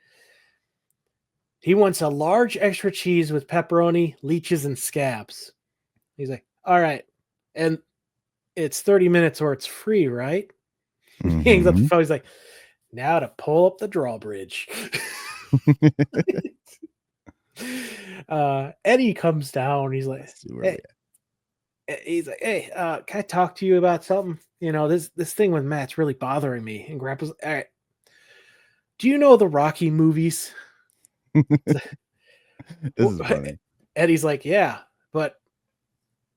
He wants a large extra cheese with pepperoni, leeches, and scabs. He's like, all right. And it's 30 minutes or it's free, right? Mm-hmm. He hangs up the phone. He's like, now to pull up the drawbridge. Eddie comes down. He's like, hey, can I talk to you about something? You know, this thing with Matt's really bothering me. And Grandpa's, all right, do you know the Rocky movies? This is funny. Eddie's like, yeah, but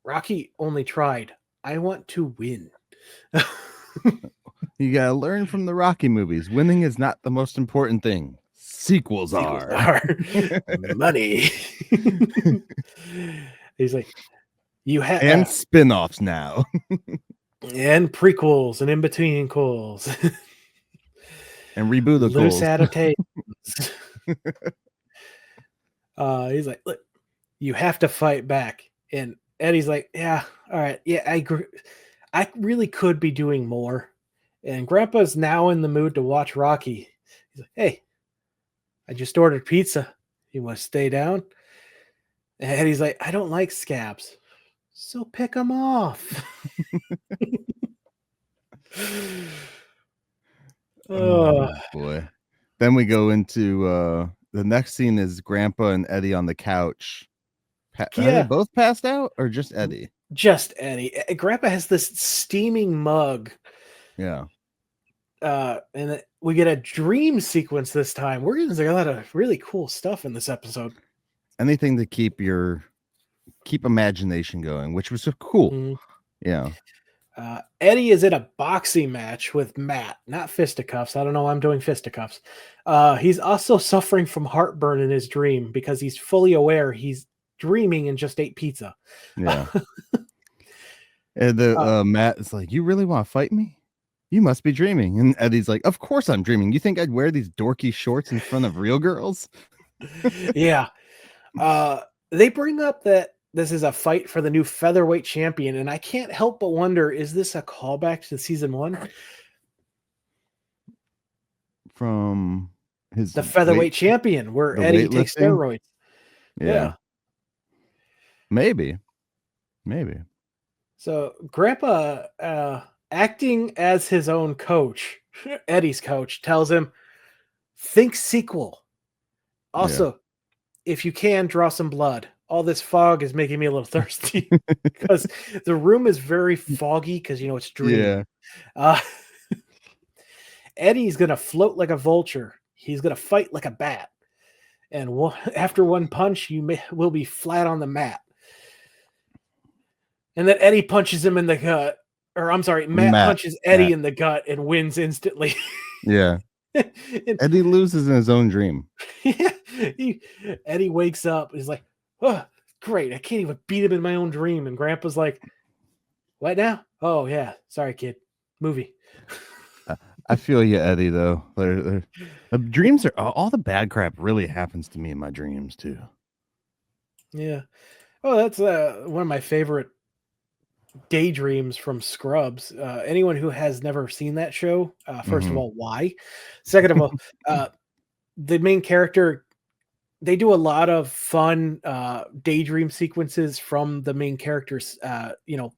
Rocky only tried. I want to win. You gotta learn from the Rocky movies. Winning is not the most important thing. Sequels are. Money. He's like, you have and spin-offs now. and prequels and in-between calls. And reboot the loose goals. adaptations. He's like, look, you have to fight back. And Eddie's like, yeah, all right. Yeah, I agree. I really could be doing more. And Grandpa's now in the mood to watch Rocky. He's like, hey, I just ordered pizza. You want to stay down? And Eddie's like, I don't like scabs. So pick them off. Oh boy. Then we go into the next scene is Grandpa and Eddie on the couch. Are they both passed out or just Eddie? Just Eddie. Grandpa has this steaming mug. Yeah. And we get a dream sequence this time. We're getting a lot of really cool stuff in this episode. Anything to keep imagination going, which was so cool. Mm-hmm. Yeah. Eddie is in a boxing match with Matt, not fisticuffs. I don't know why I'm doing fisticuffs. He's also suffering from heartburn in his dream because he's fully aware he's dreaming and just ate pizza. Yeah. And Matt is like, you really want to fight me? You must be dreaming. And Eddie's like, of course I'm dreaming. You think I'd wear these dorky shorts in front of real girls? Yeah. They bring up that this is a fight for the new featherweight champion, and I can't help but wonder, is this a callback to season 1? From the featherweight champion, where Eddie takes steroids. Yeah. Maybe. So Grandpa, acting as his own coach, Eddie's coach, tells him, think sequel. Also, if you can, draw some blood. All this fog is making me a little thirsty because the room is very foggy because, it's dreaming. Yeah. Eddie's going to float like a vulture. He's going to fight like a bat. And after one punch, you will be flat on the mat. And then Eddie punches him in the gut. Or I'm sorry, Matt punches Eddie in the gut and wins instantly. Yeah. Eddie loses in his own dream. Yeah. Eddie wakes up. He's like, oh, great. I can't even beat him in my own dream. And Grandpa's like, what now? Oh, yeah. Sorry, kid. Movie. I feel you, Eddie, though. Dreams are all the bad crap really happens to me in my dreams, too. Yeah. Oh, that's one of my favorite daydreams from Scrubs. Anyone who has never seen that show, first of all, why? Second of all, the main character, they do a lot of fun daydream sequences from the main character's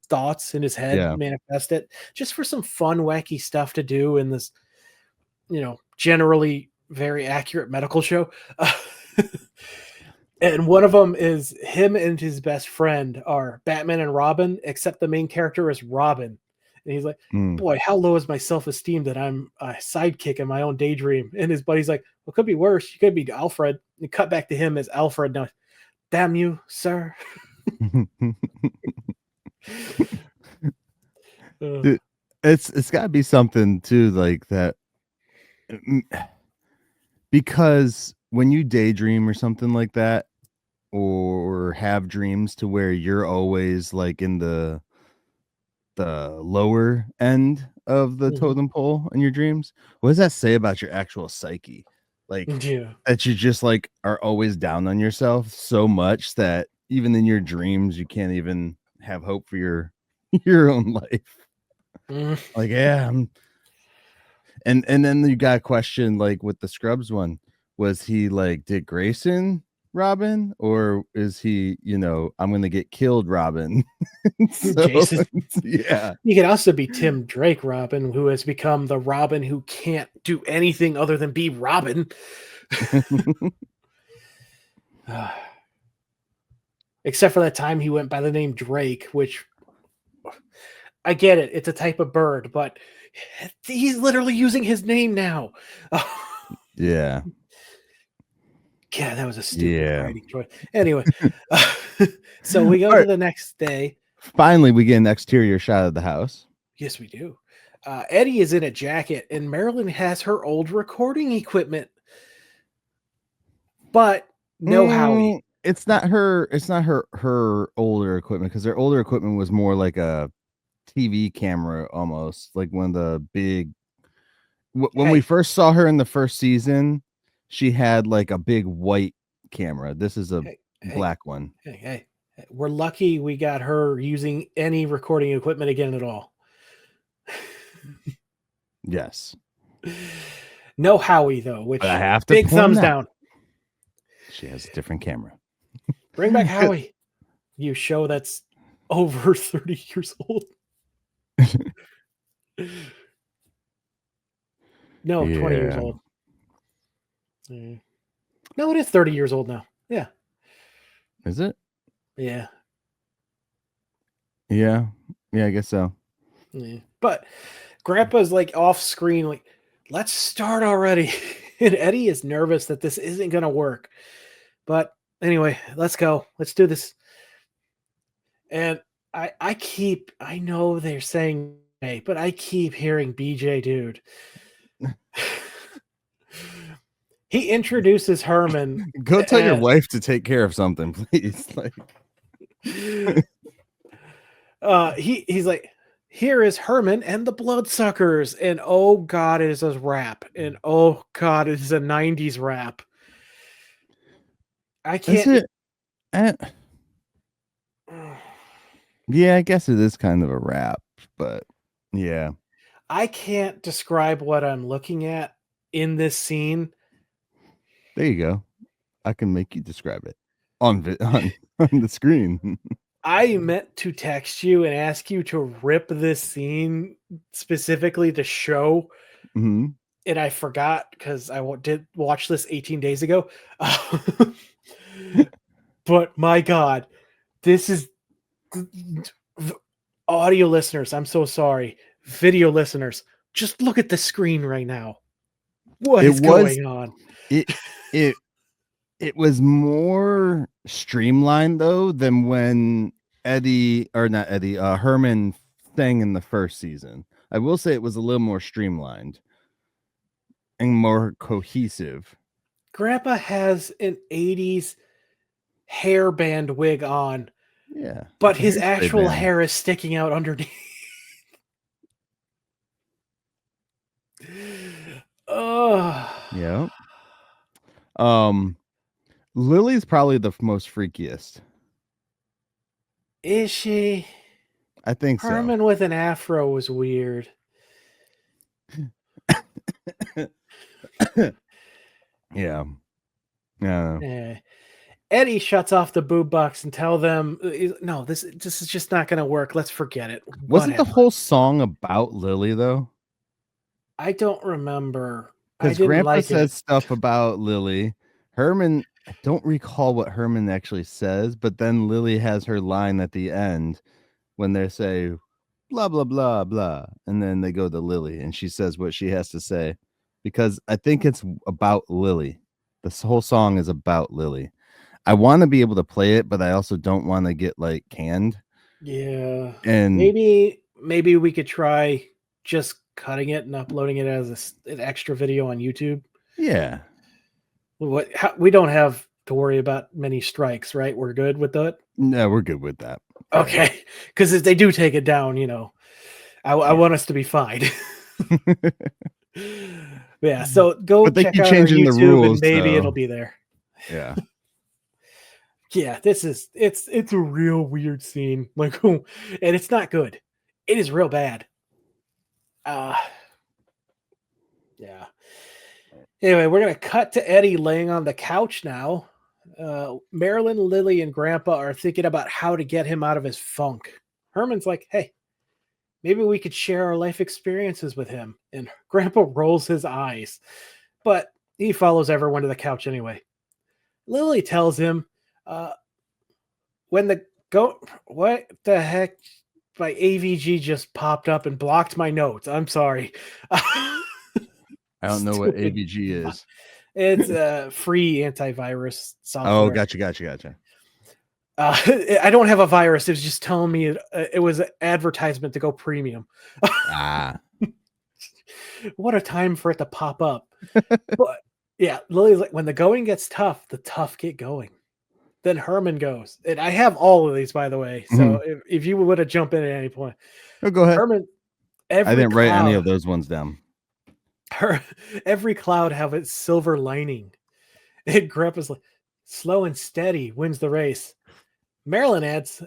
thoughts in his head, manifest it just for some fun, wacky stuff to do in this generally very accurate medical show. And one of them is him and his best friend are Batman and Robin, except the main character is Robin. And he's like, boy, how low is my self-esteem that I'm a sidekick in my own daydream? And his buddy's like, well, it could be worse. You could be Alfred. And cut back to him as Alfred. Now, damn you, sir. Dude, it's got to be something too, like that. Because when you daydream or something like that, or have dreams to where you're always like in the lower end of the totem pole in your dreams, what does that say about your actual psyche? Like that you just like are always down on yourself so much that even in your dreams you can't even have hope for your own life. Like, yeah. And then you got a question like with the Scrubs one, was he like Dick Grayson Robin, or is he, I'm gonna get killed Robin? Jason. Yeah. You can also be Tim Drake Robin, who has become the Robin who can't do anything other than be Robin. Except for that time he went by the name Drake, which I get it. It's a type of bird, but he's literally using his name now. Yeah. Yeah, that was a stupid writing choice. Anyway, so we go to the next day. Finally, we get an exterior shot of the house. Yes, we do. Eddie is in a jacket, and Marilyn has her old recording equipment. But no Howie. It's not her older equipment, because her older equipment was more like a TV camera, almost like one of the big. When we first saw her in the first season, she had like a big white camera. This is a black one. Hey, we're lucky we got her using any recording equipment again at all. Yes. No Howie though, which I have to big thumbs down. She has a different camera. Bring back Howie. You show that's over 30 years old. No, 20 years old. No, it is 30 years old now. Yeah. Is it? Yeah. Yeah. Yeah, I guess so. Yeah. But Grandpa's like off screen, like, let's start already. And Eddie is nervous that this isn't going to work. But anyway, let's go. Let's do this. And I know they're saying, hey, but I keep hearing BJ dude. He introduces Herman. Go tell your wife to take care of something, please. Like, he's like, here is Herman and the Bloodsuckers, and oh god, it is a rap, and oh god, it is a 90s rap. I can't. Yeah, I guess it is kind of a rap, but yeah. I can't describe what I'm looking at in this scene. There you go. I can make you describe it on the screen. I meant to text you and ask you to rip this scene specifically to show, and I forgot because I did watch this 18 days ago. But my god, this is audio listeners. I'm so sorry. Video listeners, just look at the screen right now. What is going on? It was more streamlined though than when Herman sang in the first season. I will say it was a little more streamlined and more cohesive. Grandpa has an 80s hairband wig on. Yeah. But his actual hair is sticking out underneath. Oh. Yeah. Lily's probably the most freakiest. Is she? I think Herman with an afro was weird. Yeah. Eddie shuts off the boob box and tell them, no, this is just not going to work. Let's forget it. Wasn't the whole song about Lily though? I don't remember. Because Grandpa says stuff about Lily. Herman, I don't recall what Herman actually says, but then Lily has her line at the end when they say blah blah blah blah, and then they go to Lily and she says what she has to say, because I think it's about Lily. This whole song is about Lily. I want to be able to play it, but I also don't want to get like canned. Yeah. And maybe we could try just cutting it and uploading it as an extra video on YouTube. Yeah. We don't have to worry about many strikes, right? We're good with that? No, we're good with that. Okay. Because if they do take it down, I want us to be fine. Yeah, so go check out our YouTube the rules, and maybe it'll be there. Yeah. Yeah, it's a real weird scene. Like, and it's not good. It is real bad. Yeah. Anyway, we're gonna cut to Eddie laying on the couch now. Marilyn, Lily, and Grandpa are thinking about how to get him out of his funk. Herman's like, hey, maybe we could share our life experiences with him. And Grandpa rolls his eyes, but he follows everyone to the couch anyway. Lily tells him, what the heck? My AVG just popped up and blocked my notes. I'm sorry. I don't know what AVG is. It's free antivirus software. Oh, gotcha. I don't have a virus. It was just telling me it was an advertisement to go premium. What a time for it to pop up. But yeah, Lily's like, when the going gets tough, the tough get going. Then Herman goes. And I have all of these, by the way. So if you would have jumped in at any point. Oh, go ahead. Herman, I didn't write any of those ones down. Every cloud have its silver lining. And Grandpa's like, slow and steady wins the race. Marilyn adds,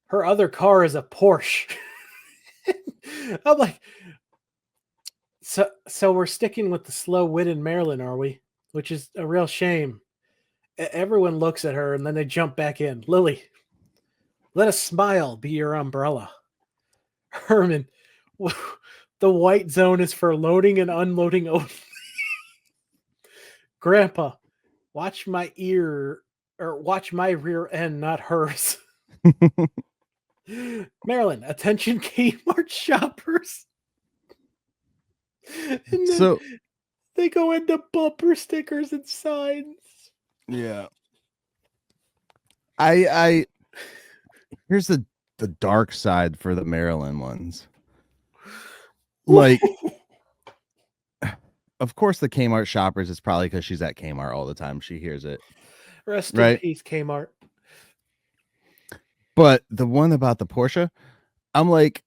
her other car is a Porsche. I'm like, so we're sticking with the slow-witted Marilyn, are we? Which is a real shame. Everyone looks at her and then they jump back in. Lily, let a smile be your umbrella. Herman, the white zone is for loading and unloading only. Grandpa, watch my rear end, not hers. Marilyn, attention Kmart shoppers. And then So they go into bumper stickers and signs. Yeah. I here's the dark side for the Maryland ones. Like, of course, the Kmart shoppers is probably because she's at Kmart all the time. She hears it. Rest in peace, Kmart. But the one about the Porsche, I'm like,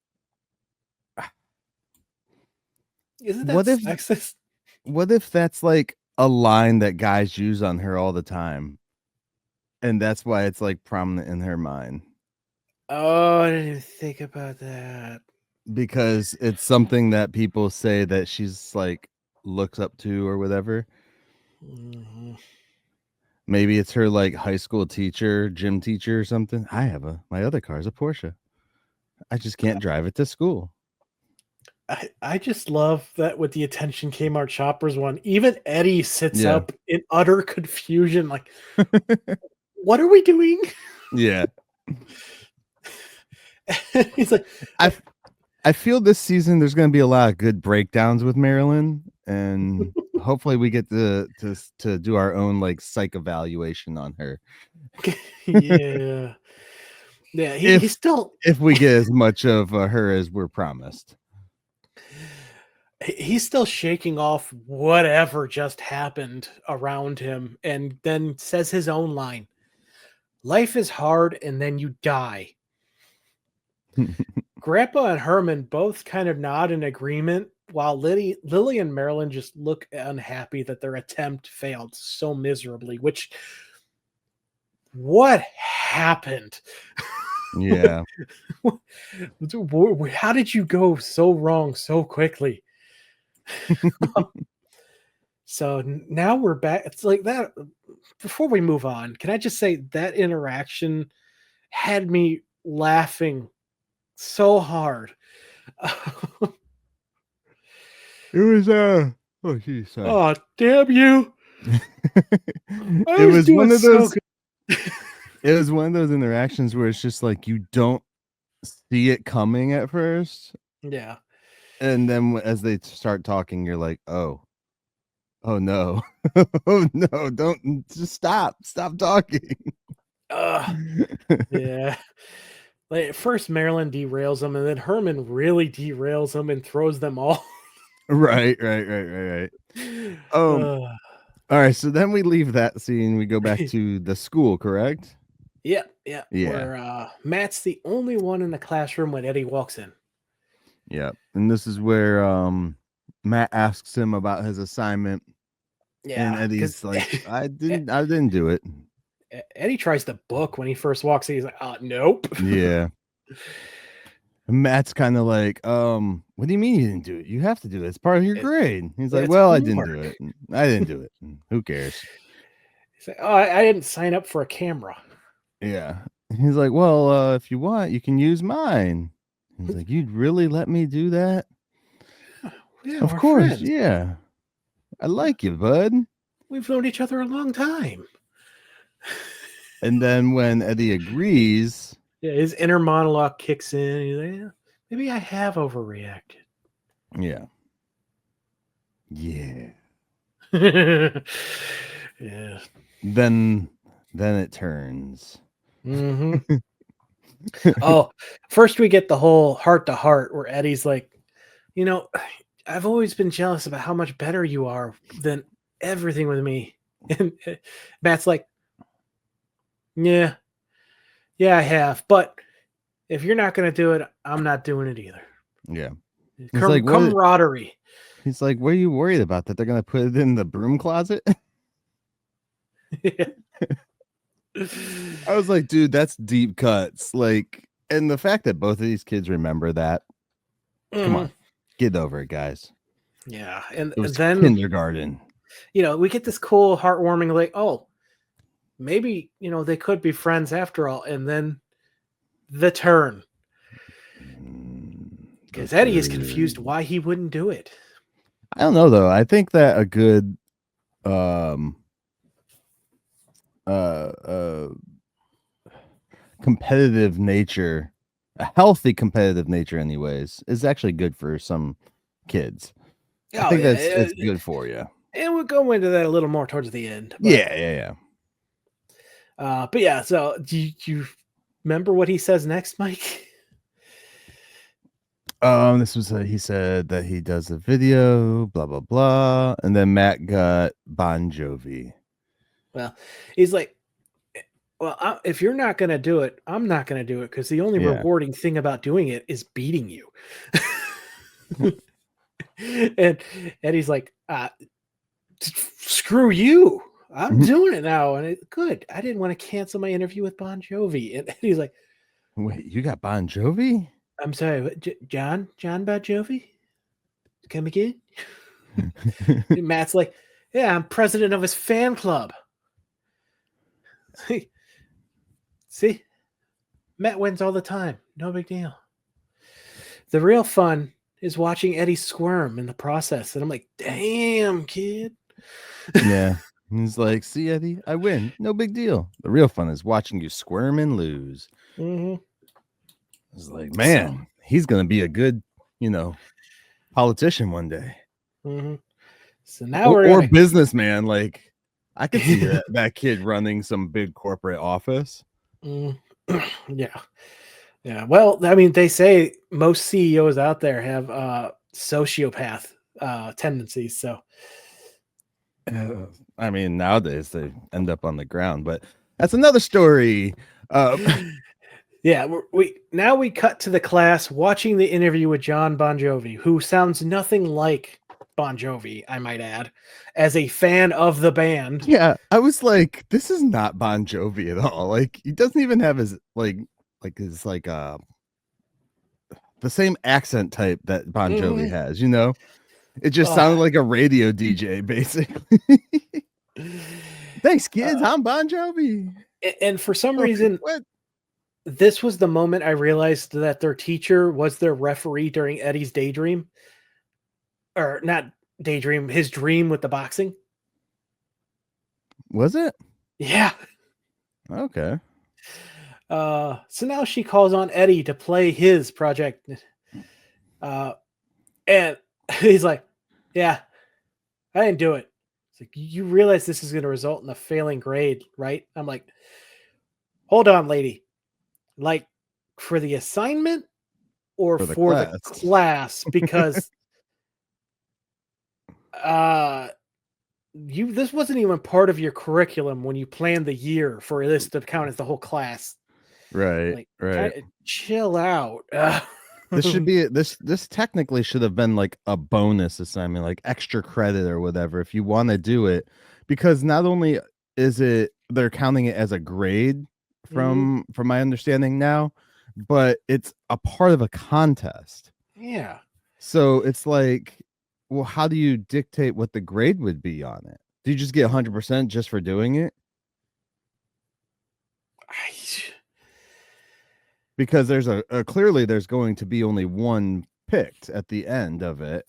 isn't that sexist? What if that's like a line that guys use on her all the time, and that's why it's like prominent in her mind? Oh, I didn't even think about that. Because it's something that people say that she's like looks up to or whatever. Maybe it's her like high school teacher, gym teacher or something. My other car is a Porsche. I just can't drive it to school. I just love that with the attention Kmart shoppers one. Even Eddie sits up in utter confusion, like, what are we doing? Yeah. He's like, I feel this season there's going to be a lot of good breakdowns with Marilyn, and hopefully we get to do our own like psych evaluation on her. Yeah. He's still, if we get as much of her as we're promised. He's still shaking off whatever just happened around him, and then says his own line. Life is hard and then you die. Grandpa and Herman both kind of nod in agreement, while Lily and Marilyn just look unhappy that their attempt failed so miserably. What happened? Yeah. How did you go so wrong so quickly? So now we're back. It's like that. Before we move on, can I just say that interaction had me laughing so hard. It was oh geez, sorry. Oh, damn you. It was one of those it was one of those interactions where it's just like you don't see it coming at first. Yeah. And then as they start talking, you're like, oh no. Oh no, don't just stop talking. Yeah. Like at first Marilyn derails them, and then Herman really derails them and throws them all. Right. All right, so then we leave that scene, we go back to the school, correct? Yeah. Yeah. Where Matt's the only one in the classroom when Eddie walks in. Yeah. And this is where Matt asks him about his assignment. Yeah. And Eddie's like, I didn't do it. Eddie tries the book when he first walks in. He's like, nope. Yeah. Matt's kind of like, what do you mean you didn't do it? You have to do it. It's part of your grade. He's like, well, I didn't do it. I didn't do it. Who cares? He's like, I didn't sign up for a camera. Yeah. He's like, well, if you want, you can use mine. He's like, you'd really let me do that? Yeah, of course. Friends. Yeah. I like you, bud. We've known each other a long time. And then when Eddie agrees, his inner monologue kicks in. He's like, maybe I have overreacted. Yeah. Yeah. Yeah. Then it turns. Mm-hmm. Oh, first we get the whole heart to heart where Eddie's like, you know, I've always been jealous about how much better you are than everything with me. And Matt's like, yeah, I have. But if you're not going to do it, I'm not doing it either. Yeah. He's like, camaraderie. He's like, what are you worried about? That they're going to put it in the broom closet? I was like, dude, that's deep cuts. Like, and the fact that both of these kids remember that, come on, get over it, guys. Yeah, and It was then kindergarten. You know, we get this cool, heartwarming, like, oh, maybe they could be friends after all, and then the turn, because Eddie is confused why he wouldn't do it. I don't know though. I think that a good competitive nature, a healthy competitive nature anyways, is actually good for some kids. I think it's good for you. And we'll go into that a little more towards the end. But, yeah. But yeah, so do you remember what he says next, Myke? This was he said that he does a video, blah blah blah, and then Matt got Bon Jovi. Well, he's like, well, if you're not gonna do it, I'm not gonna do it because the only rewarding thing about doing it is beating you. and he's like, screw you. I'm doing it now, and good. I didn't want to cancel my interview with Bon Jovi, and he's like, "Wait, you got Bon Jovi? I'm sorry, what, John Bon Jovi? Come again?" Matt's like, "Yeah, I'm president of his fan club." See, Matt wins all the time. No big deal. The real fun is watching Eddie squirm in the process, and I'm like, "Damn, kid." Yeah. He's like, see, Eddie, I win. No big deal. The real fun is watching you squirm and lose. It's like, man, he's going to be a good, politician one day. So now or businessman. Like, I could see that kid running some big corporate office. Yeah. Well, I mean, they say most CEOs out there have sociopath tendencies. So, I mean, nowadays they end up on the ground, but that's another story. Yeah, we cut to the class watching the interview with John Bon Jovi, who sounds nothing like Bon Jovi, I might add, as a fan of the band. Yeah, I was like, this is not Bon Jovi at all. Like, he doesn't even have his the same accent type that Bon Jovi has, It just sounded like a radio DJ, basically. Thanks, kids. I'm Bon Jovi. And for some reason, this was the moment I realized that their teacher was their referee during Eddie's daydream. Or not daydream, his dream with the boxing. Was it? Yeah. Okay. So now she calls on Eddie to play his project. And he's like, yeah, I didn't do it. It's like, you realize this is going to result in a failing grade, right? I'm like, hold on, lady. Like, for the assignment or for the class? Because this wasn't even part of your curriculum when you planned the year for this to count as the whole class. Right. Like, right. Chill out. This should be this technically should have been like a bonus assignment, like extra credit or whatever, if you want to do it, because not only is it they're counting it as a grade from my understanding now, but it's a part of a contest. Yeah. So it's like, well, how do you dictate what the grade would be on it? Do you just get 100% just for doing it? Because there's clearly there's going to be only one picked at the end of it.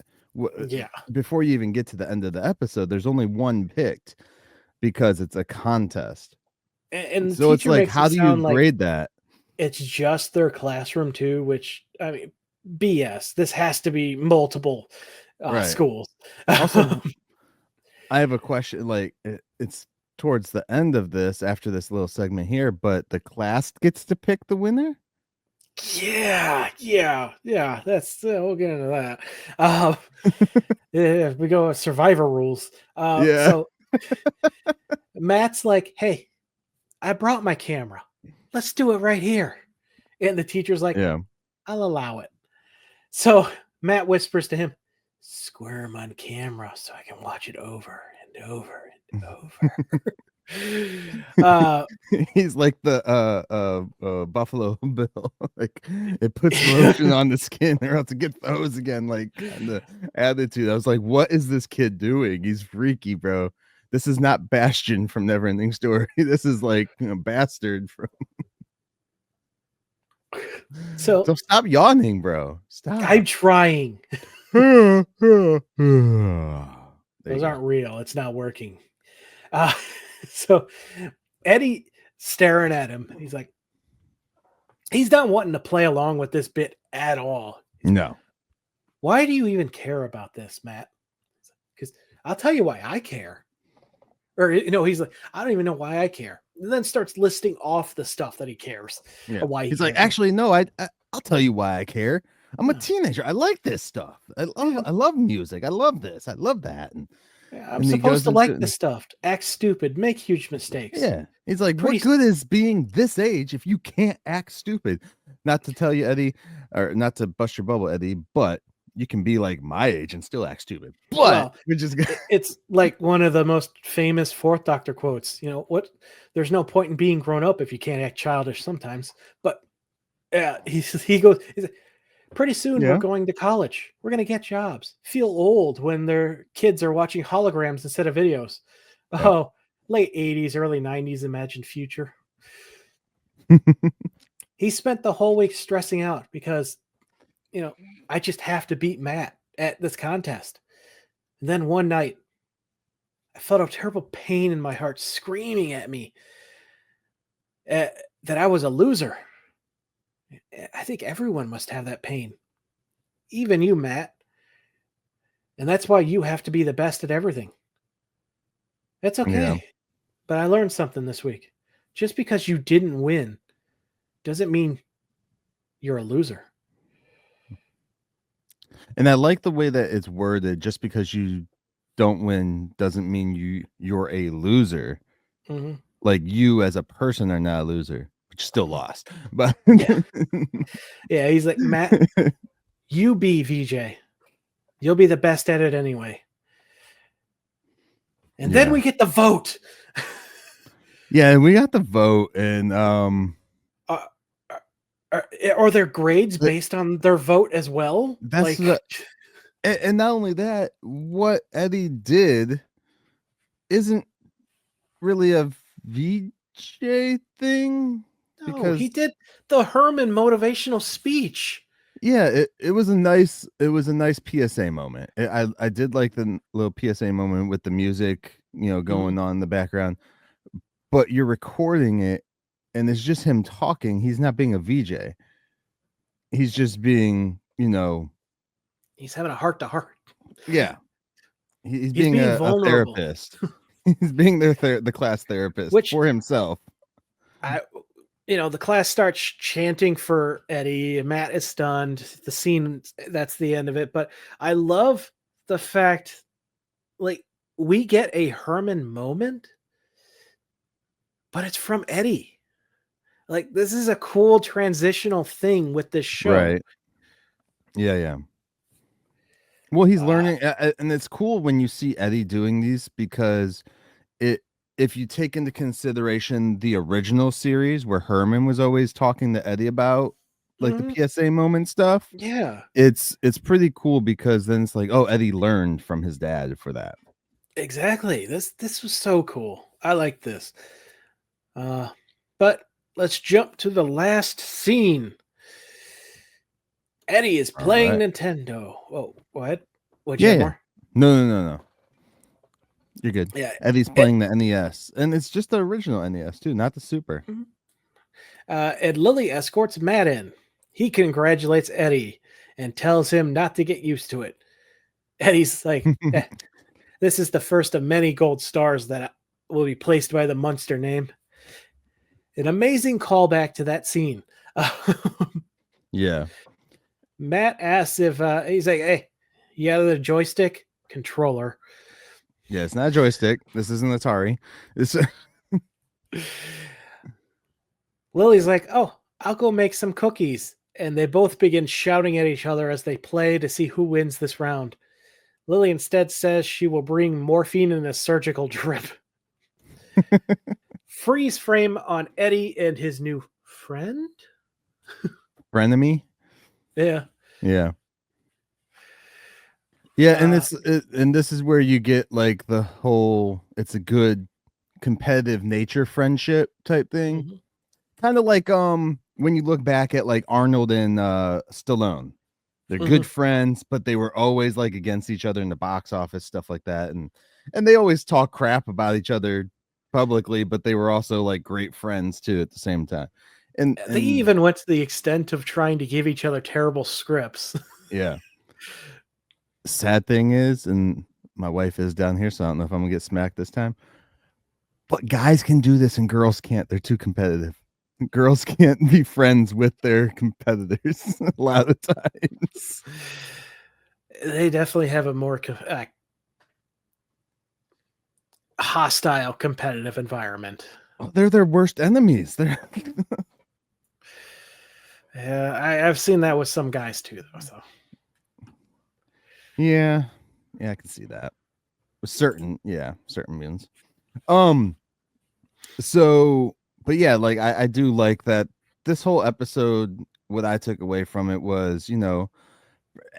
Yeah. Before you even get to the end of the episode, there's only one picked because it's a contest. And so it's like, how do you grade that? It's just their classroom too, which, I mean, BS. This has to be multiple schools. Also, I have a question. Like, it's towards the end of this, after this little segment here, but the class gets to pick the winner. Yeah. That's we'll get into that. Yeah, we go with Survivor rules. Yeah. So Matt's like, "Hey, I brought my camera. Let's do it right here." And the teacher's like, Yeah. "I'll allow it." So Matt whispers to him, "Squirm on camera so I can watch it over and over and over." He's like the Buffalo Bill. Like, it puts lotion on the skin or else it gets those again. Like, kind of attitude. I was like, what is this kid doing? He's freaky, bro. This is not Bastion from Neverending Story. This is like, Bastard from. So stop yawning, bro. Stop. I'm trying. Those aren't real. It's not working. So Eddie staring at him. He's like, he's not wanting to play along with this bit at all. No. Why do you even care about this, Matt? Because I'll tell you why I care. Or, he's like, I don't even know why I care. And then starts listing off the stuff that he cares. Yeah. Why he's like, actually, no, I'll tell you why I care. I'm a teenager. I like this stuff. I love music. I love this. I love that. And I'm supposed to like this stuff. Act stupid. Make huge mistakes. Yeah. He's like, what good is being this age if you can't act stupid? Not to tell you, Eddie, or not to bust your bubble, Eddie, but you can be like my age and still act stupid. But it's like one of the most famous Fourth Doctor quotes. There's no point in being grown up if you can't act childish sometimes. But he goes, pretty soon we're going to college. We're going to get jobs. Feel old when their kids are watching holograms instead of videos. Yeah. Oh, late 80s, early 90s imagined future. He spent the whole week stressing out because, I just have to beat Matt at this contest. And then one night, I felt a terrible pain in my heart screaming at me that I was a loser. I think everyone must have that pain. Even you, Matt. And that's why you have to be the best at everything. That's okay. Yeah. But I learned something this week. Just because you didn't win doesn't mean you're a loser. And I like the way that it's worded. Just because you don't win doesn't mean you're a loser. Mm-hmm. Like, you as a person are not a loser. Still lost, but yeah, he's like, Matt, you be VJ, you'll be the best at it anyway. And then we get the vote. Yeah, we got the vote, and are there grades based on their vote as well? That's and not only that, what Eddie did isn't really a VJ thing. Because he did the Herman motivational speech. Yeah, it was a nice PSA moment. I did like the little PSA moment with the music, going on in the background. But you're recording it, and it's just him talking. He's not being a VJ. He's just being, he's having a heart to heart. Yeah, he's being a therapist. He's being the class therapist for himself. The class starts chanting for Eddie. Matt is stunned. The scene, that's the end of it. But I love the fact, like, we get a Herman moment, but it's from Eddie. Like, this is a cool transitional thing with this show. Right. Yeah. Well, he's learning, and it's cool when you see Eddie doing these, because if you take into consideration the original series where Herman was always talking to Eddie about like the PSA moment stuff, it's pretty cool, because then it's like, oh, Eddie learned from his dad for that. Exactly. This was so cool. I like this. But let's jump to the last scene. Eddie is playing Nintendo. Oh, what? What? More? No. You're good. Yeah, Eddie's playing the NES, and it's just the original NES too, not the Super. And Lily escorts Matt in. He congratulates Eddie and tells him not to get used to it. Eddie's like, this is the first of many gold stars that will be placed by the Munster name. An amazing callback to that scene. Yeah. Matt asks if he's like, hey, you got the joystick controller. Yeah, it's not a joystick. This isn't Atari. It's Lily's like, oh, I'll go make some cookies. And they both begin shouting at each other as they play to see who wins this round. Lily instead says she will bring morphine in a surgical drip. Freeze frame on Eddie and his new friend. Frenemy. Yeah. Yeah. Yeah, and and this is where you get like the whole it's a good competitive nature friendship type thing. Mm-hmm. Kind of like when you look back at like Arnold and Stallone. They're good friends, but they were always like against each other in the box office, stuff like that. And they always talk crap about each other publicly, but they were also like great friends too at the same time. And they even went to the extent of trying to give each other terrible scripts. Yeah. Sad thing is, and my wife is down here, so I don't know if I'm gonna get smacked this time. But guys can do this and girls can't. They're too competitive. Girls can't be friends with their competitors a lot of times. They definitely have a more hostile competitive environment. Oh, they're their worst enemies. They're yeah, I've seen that with some guys too, though. So yeah, I can see that. With certain means. So, but yeah, like I do like that this whole episode, what I took away from it was, you know,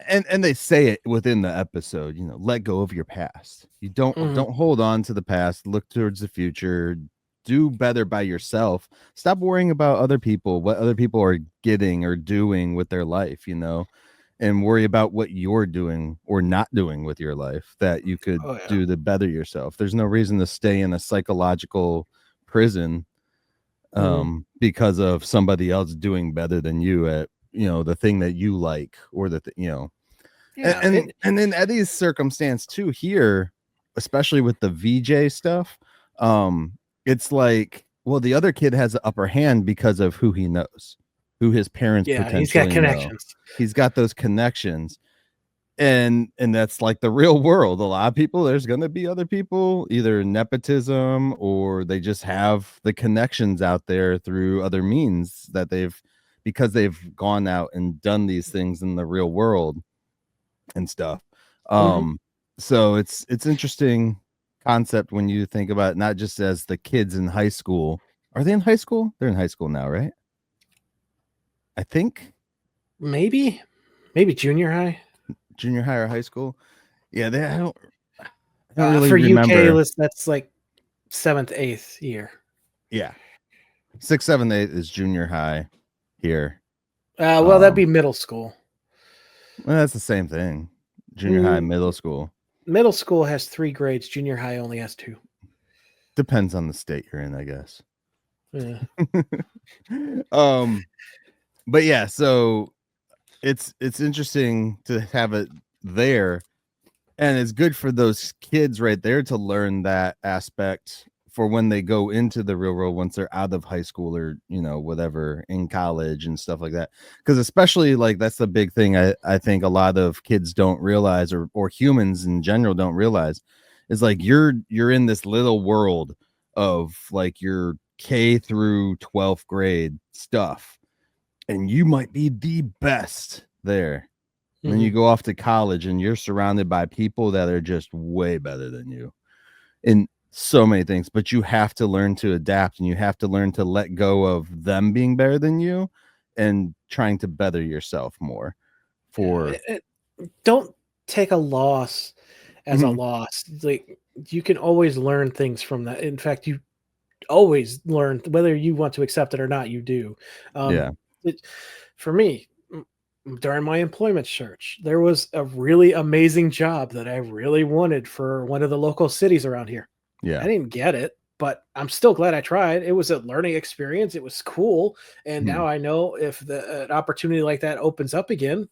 and they say it within the episode, you know, let go of your past. You don't hold on to the past, look towards the future, do better by yourself. Stop worrying about other people, what other people are getting or doing with their life, you know, and worry about what you're doing or not doing with your life that you could do to better yourself. There's no reason to stay in a psychological prison because of somebody else doing better than you at, you know, the thing that you like or you know. Yeah, and in Eddie's circumstance too here, especially with the VJ stuff, it's like, well, the other kid has the upper hand because of who he knows, who his parents potentially he's got connections. He's got those connections. And that's like the real world. A lot of people, there's going to be other people, either nepotism or they just have the connections out there through other means that because they've gone out and done these things in the real world and stuff. So it's interesting concept when you think about it, not just as the kids in high school. Are they in high school? They're in high school now, right? I think maybe junior high or high school. Yeah, I don't really for remember. UK that's like 7th, 8th year. Yeah, 6th, 7th, 8th is junior high here. Well, that'd be middle school. Well, that's the same thing. Junior high, middle school. Middle school has 3 grades. Junior high only has 2. Depends on the state you're in, I guess. Yeah. But yeah, so it's interesting to have it there, and it's good for those kids right there to learn that aspect for when they go into the real world once they're out of high school or, you know, whatever, in college and stuff like that. Because especially like that's the big thing I think a lot of kids don't realize, or humans in general don't realize, is like you're in this little world of like your K through 12th grade stuff, and you might be the best there. Then you go off to college and you're surrounded by people that are just way better than you in so many things, but you have to learn to adapt and you have to learn to let go of them being better than you and trying to better yourself more. Don't take a loss as a loss. Like, you can always learn things from that. In fact, you always learn, whether you want to accept it or not, you do. For me, during my employment search, there was a really amazing job that I really wanted for one of the local cities around here. Yeah, I didn't get it, but I'm still glad I tried. It was a learning experience. It was cool. And now I know if an opportunity like that opens up again,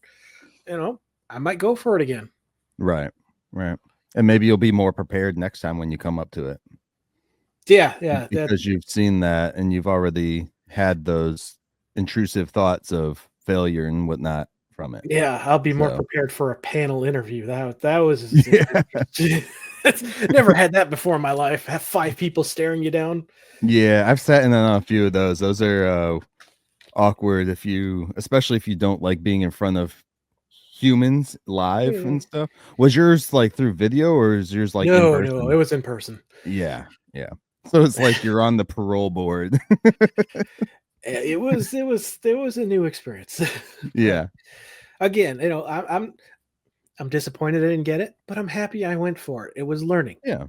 you know, I might go for it again. Right. Right. And maybe you'll be more prepared next time when you come up to it. Yeah. Because you've seen that and you've already had those intrusive thoughts of failure and whatnot from it. Yeah, I'll be more prepared for a panel interview. That was never had that before in my life. Have 5 people staring you down. Yeah, I've sat in on a few of those. Those are awkward especially if you don't like being in front of humans live and stuff. Was yours like through video or is yours like in person? No, it was in person. Yeah. So it's like you're on the parole board. It was a new experience. Yeah. Again, I'm disappointed I didn't get it, but I'm happy I went for it. It was learning. Yeah.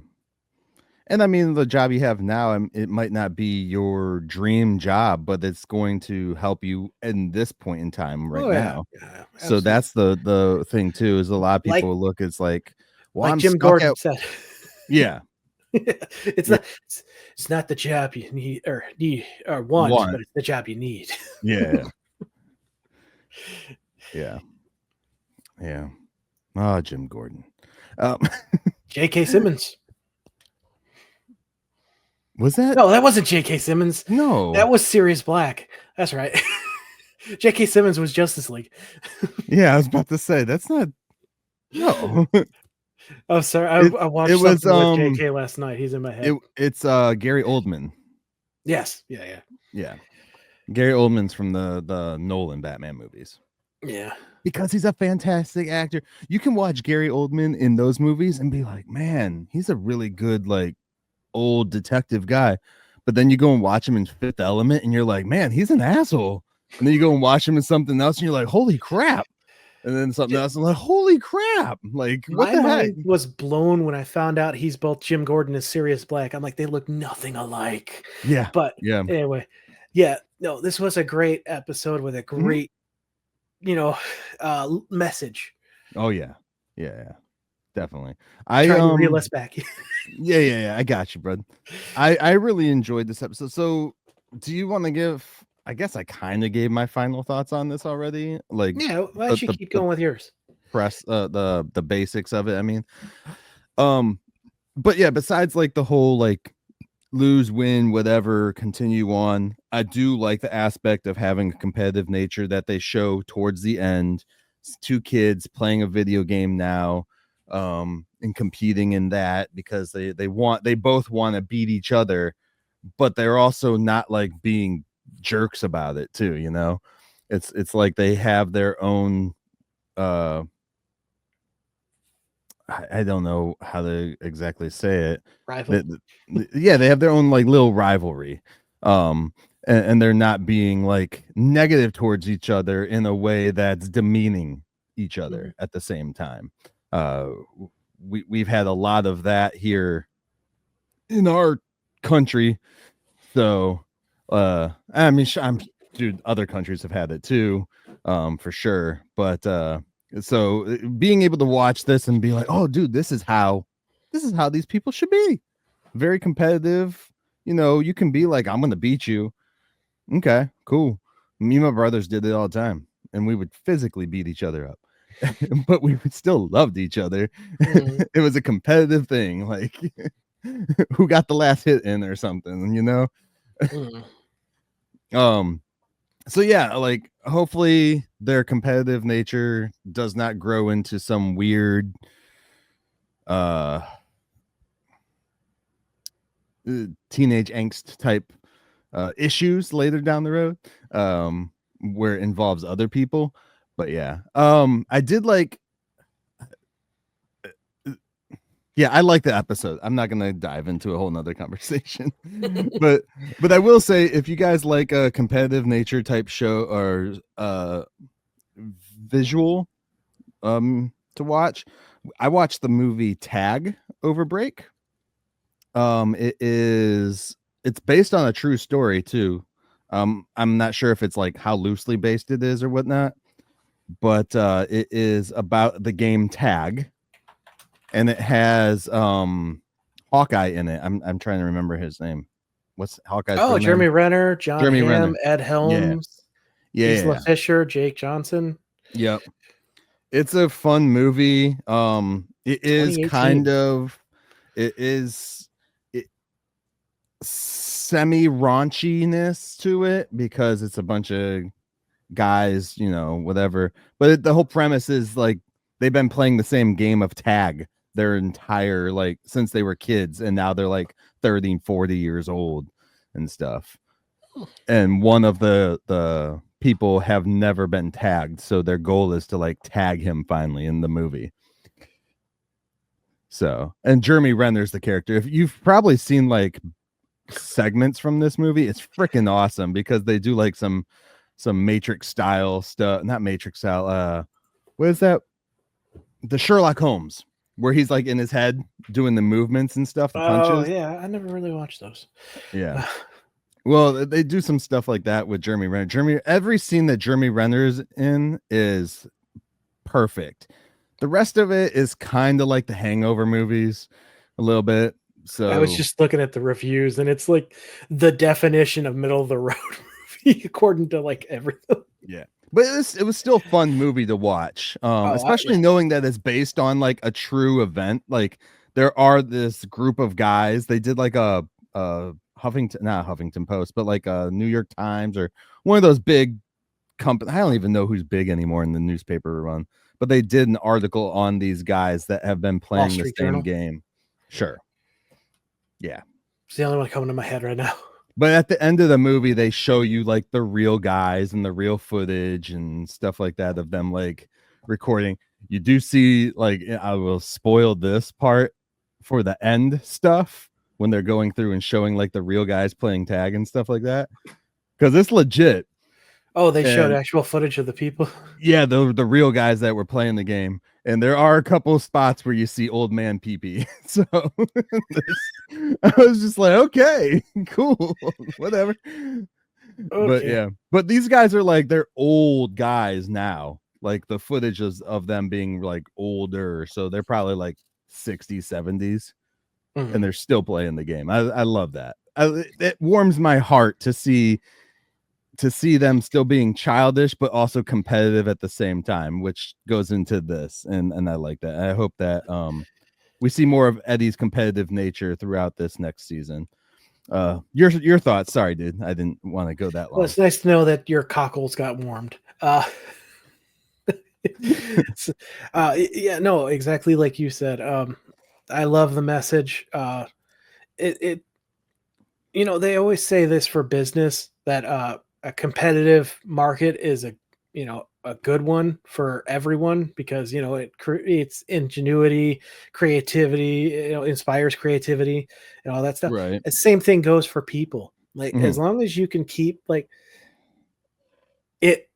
And I mean, the job you have now, it might not be your dream job, but it's going to help you in this point in time now. Yeah, so that's the thing too, is a lot of people look, it's like, well, I'm Jim Gordon said. Yeah. It's not the job you need or want, but it's the job you need. Yeah. Oh, Jim Gordon. J.K. Simmons. Was that? No, that wasn't J.K. Simmons. No, that was Sirius Black. That's right. J.K. Simmons was Justice League. Yeah, I was about to say that's not. No. Oh, sorry. I watched something with J.K. last night. He's in my head. It's Gary Oldman. Yes. Yeah. Gary Oldman's from the Nolan Batman movies. Yeah. Because he's a fantastic actor. You can watch Gary Oldman in those movies and be like, man, he's a really good like old detective guy. But then you go and watch him in Fifth Element and you're like, man, he's an asshole. And then you go and watch him in something else and you're like, holy crap. And then something else, I'm like, holy crap. Like, what the heck? My mind was blown when I found out he's both Jim Gordon and Sirius Black. I'm like, they look nothing alike. Yeah. But anyway, no, this was a great episode with a great, message. Oh, yeah. Definitely. Trying to reel us back. Yeah. I got you, bud. I really enjoyed this episode. So do you want to give, I guess I kind of gave my final thoughts on this already. Like, yeah, why don't you keep going with yours? The basics of it. I mean, but yeah, besides like the whole like lose, win, whatever, continue on, I do like the aspect of having a competitive nature that they show towards the end. It's 2 kids playing a video game now, and competing in that because they both want to beat each other, but they're also not like being jerks about it too, it's like they have their own I don't know how to exactly say it. They have their own like little rivalry, and they're not being like negative towards each other in a way that's demeaning each other at the same time. We've had a lot of that here in our country, so I mean, dude, other countries have had it too, for sure. But so being able to watch this and be like, oh, dude, this is how these people should be. Very competitive. You can be like, I'm gonna beat you. Okay, cool. Me and my brothers did it all the time, and we would physically beat each other up, but we still loved each other. It was a competitive thing, like who got the last hit in or something, So yeah, like hopefully their competitive nature does not grow into some weird teenage angst type issues later down the road, where it involves other people. But yeah, I did like I like the episode. I'm not gonna dive into a whole nother conversation, but I will say, if you guys like a competitive nature type show or visual to watch, I watched the movie Tag over break. It's based on a true story too. I'm not sure if it's like how loosely based it is or whatnot, but it is about the game Tag. And it has Hawkeye in it. I'm trying to remember his name. What's Hawkeye's name? Jeremy Renner, Jeremy Renner, Ed Helms, Isla Fisher, Jake Johnson. Yep. It's a fun movie. It is kind of, it is semi raunchiness to it because it's a bunch of guys, you know, whatever. But the whole premise is like they've been playing the same game of tag their entire, like, since they were kids, and now they're like 30 and 40 years old and stuff. And one of the people have never been tagged, so their goal is to like tag him finally in the movie. So, and Jeremy Renner's the character. If you've probably seen like segments from this movie, it's freaking awesome because they do like some Matrix style stuff. Not Matrix style, what is that, the Sherlock Holmes, where he's like in his head doing the movements and stuff, the punches. Yeah, I never really watched those. Yeah. Well, they do some stuff like that with Jeremy Renner. Every scene that Jeremy Renner's in is perfect. The rest of it is kind of like the Hangover movies a little bit. So I was just looking at the reviews, and it's like the definition of middle of the road movie according to like everything. Yeah, but it was still a fun movie to watch, especially knowing that it's based on like a true event. Like there are this group of guys. They did like a not Huffington Post, but like a New York Times or one of those big companies. I don't even know who's big anymore in the newspaper run, but they did an article on these guys that have been playing the same game. Sure. Yeah. It's the only one coming to my head right now. But at the end of the movie, they show you like the real guys and the real footage and stuff like that of them like recording. You do see, like, I will spoil this part for the end stuff when they're going through and showing like the real guys playing tag and stuff like that, because it's legit. Oh, they showed actual footage of the people. Yeah, the real guys that were playing the game. And there are a couple of spots where you see old man pee-pee. So I was just like, okay, cool, whatever. Okay. But yeah, but these guys are like, they're old guys now. Like the footage of them being like older. So they're probably like 60s, 70s. And they're still playing the game. I love that. It warms my heart to see them still being childish but also competitive at the same time, which goes into this, and I like that. I hope that we see more of Eddie's competitive nature throughout this next season. Your thoughts? Sorry, dude, I didn't want to go that long. Well, it's nice to know that your cockles got warmed. Yeah, no, exactly like you said. I love the message. It you know, they always say this for business, that a competitive market is a good one for everyone, because it creates ingenuity, creativity, inspires creativity and all that stuff. Right. The same thing goes for people. Like as long as you can keep like it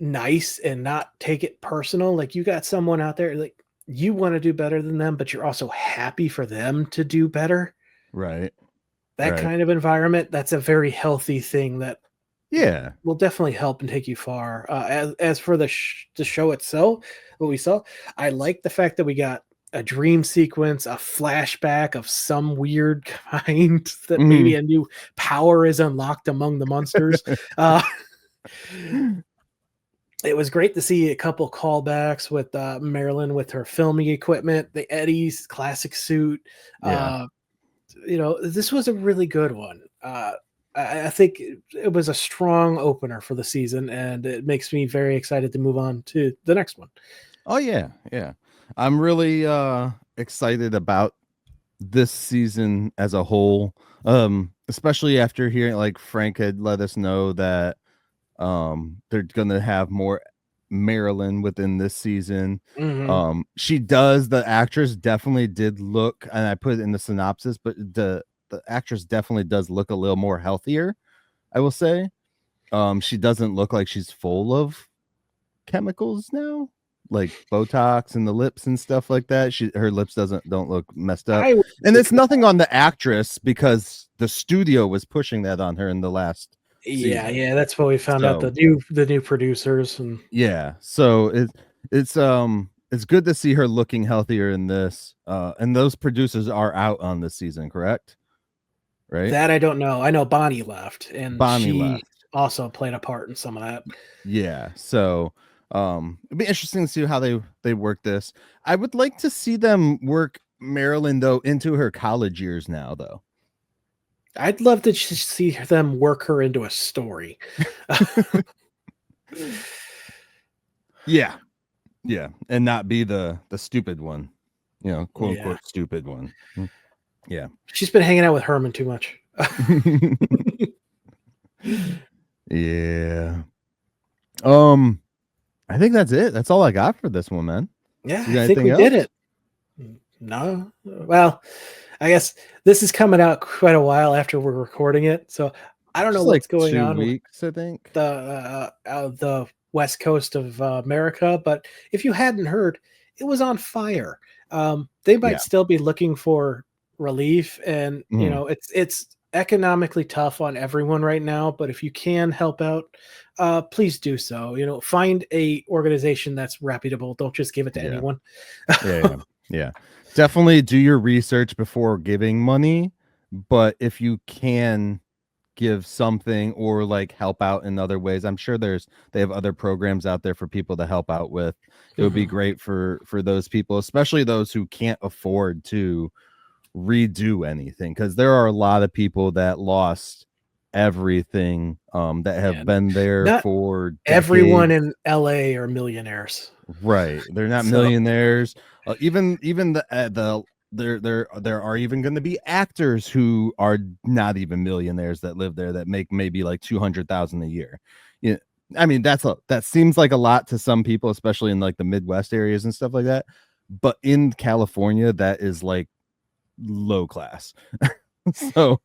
nice and not take it personal, like you got someone out there, like you want to do better than them, but you're also happy for them to do better. Right. That kind of environment, that's a very healthy thing that will definitely help and take you far. As for the show itself, what we saw, I like the fact that we got a dream sequence, a flashback of some weird kind, that maybe a new power is unlocked among the Munsters. It was great to see a couple callbacks with Marilyn with her filming equipment, the Eddie's classic suit. This was a really good one. I think it was a strong opener for the season, and it makes me very excited to move on to the next one. Oh yeah. I'm really excited about this season as a whole, especially after hearing, like, Frank had let us know that they're gonna have more Marilyn within this season. She does, the actress definitely did look, and I put it in the synopsis, but the actress definitely does look a little more healthier, I will say. She doesn't look like she's full of chemicals now, like Botox in the lips and stuff like that. Her lips don't look messed up, and it's nothing on the actress because the studio was pushing that on her in the last season. Yeah, that's what we found out, the new producers. And so it's good to see her looking healthier in this, and those producers are out on this season, correct? Right, that I don't know. I know Bonnie left, and she also played a part in some of that. Yeah, so It'd be interesting to see how they work this. I would like to see them work Marilyn though into her college years now though. I'd love to see them work her into a story. Yeah, and not be the stupid one, quote unquote stupid one. Yeah, she's been hanging out with Herman too much. Yeah. I think that's it. That's all I got for this one, man. Yeah, I think we did it. No, well, I guess this is coming out quite a while after we're recording it, so I don't know what's going on. 2 weeks, I think. The West Coast of America, but if you hadn't heard, it was on fire. They might still be looking for relief, and it's economically tough on everyone right now, but if you can help out, please do so. Find a organization that's reputable. Don't just give it to anyone. Yeah. Definitely do your research before giving money, but if you can give something or like help out in other ways, I'm sure they have other programs out there for people to help out with. It would be great for those people, especially those who can't afford to redo anything, because there are a lot of people that lost everything that have been there for decades. Everyone in LA are millionaires, right? They're not millionaires. Even there are even going to be actors who are not even millionaires that live there that make maybe like 200,000 a year. I mean, that seems like a lot to some people, especially in like the Midwest areas and stuff like that, but in California that is like low class. So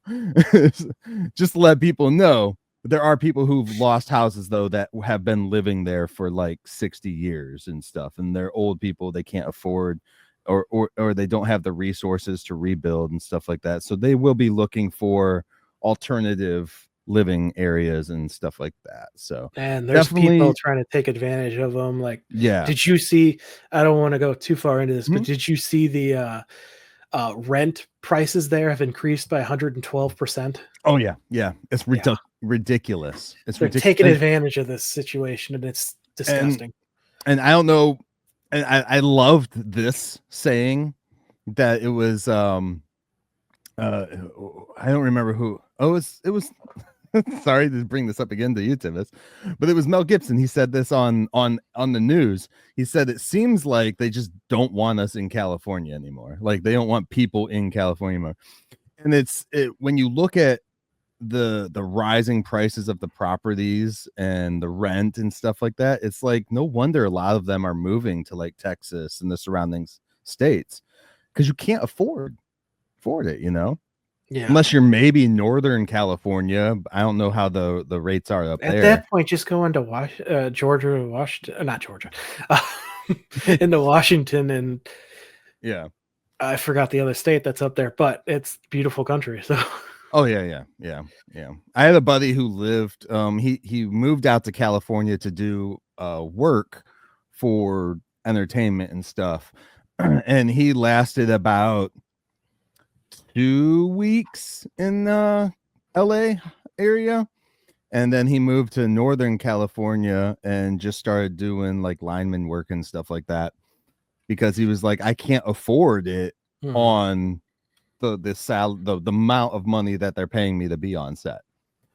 just to let people know, there are people who've lost houses though that have been living there for like 60 years and stuff, and they're old people, they can't afford or they don't have the resources to rebuild and stuff like that, so they will be looking for alternative living areas and stuff like that. So and there's people trying to take advantage of them. Like, did you see, I don't want to go too far into this, but did you see the rent prices there have increased by 112%? Oh yeah, it's ridiculous. They're taking advantage of this situation, and it's disgusting. And I don't know, and I loved this saying that it was I don't remember who. Oh, it was sorry to bring this up again to you, Tivis, but it was Mel Gibson. He said this on the news. He said it seems like they just don't want us in California anymore. Like they don't want people in California anymore. And when you look at the rising prices of the properties and the rent and stuff like that, it's like no wonder a lot of them are moving to like Texas and the surrounding states, because you can't afford it, unless you're maybe Northern California. I don't know how the rates are up there. At that point, just go into not Georgia, into Washington, and I forgot the other state that's up there, but it's beautiful country. So oh yeah. I had a buddy who lived he moved out to California to do work for entertainment and stuff, and he lasted about 2 weeks in LA area, and then he moved to Northern California and just started doing like lineman work and stuff like that, because he was like, I can't afford it on the amount of money that they're paying me to be on set,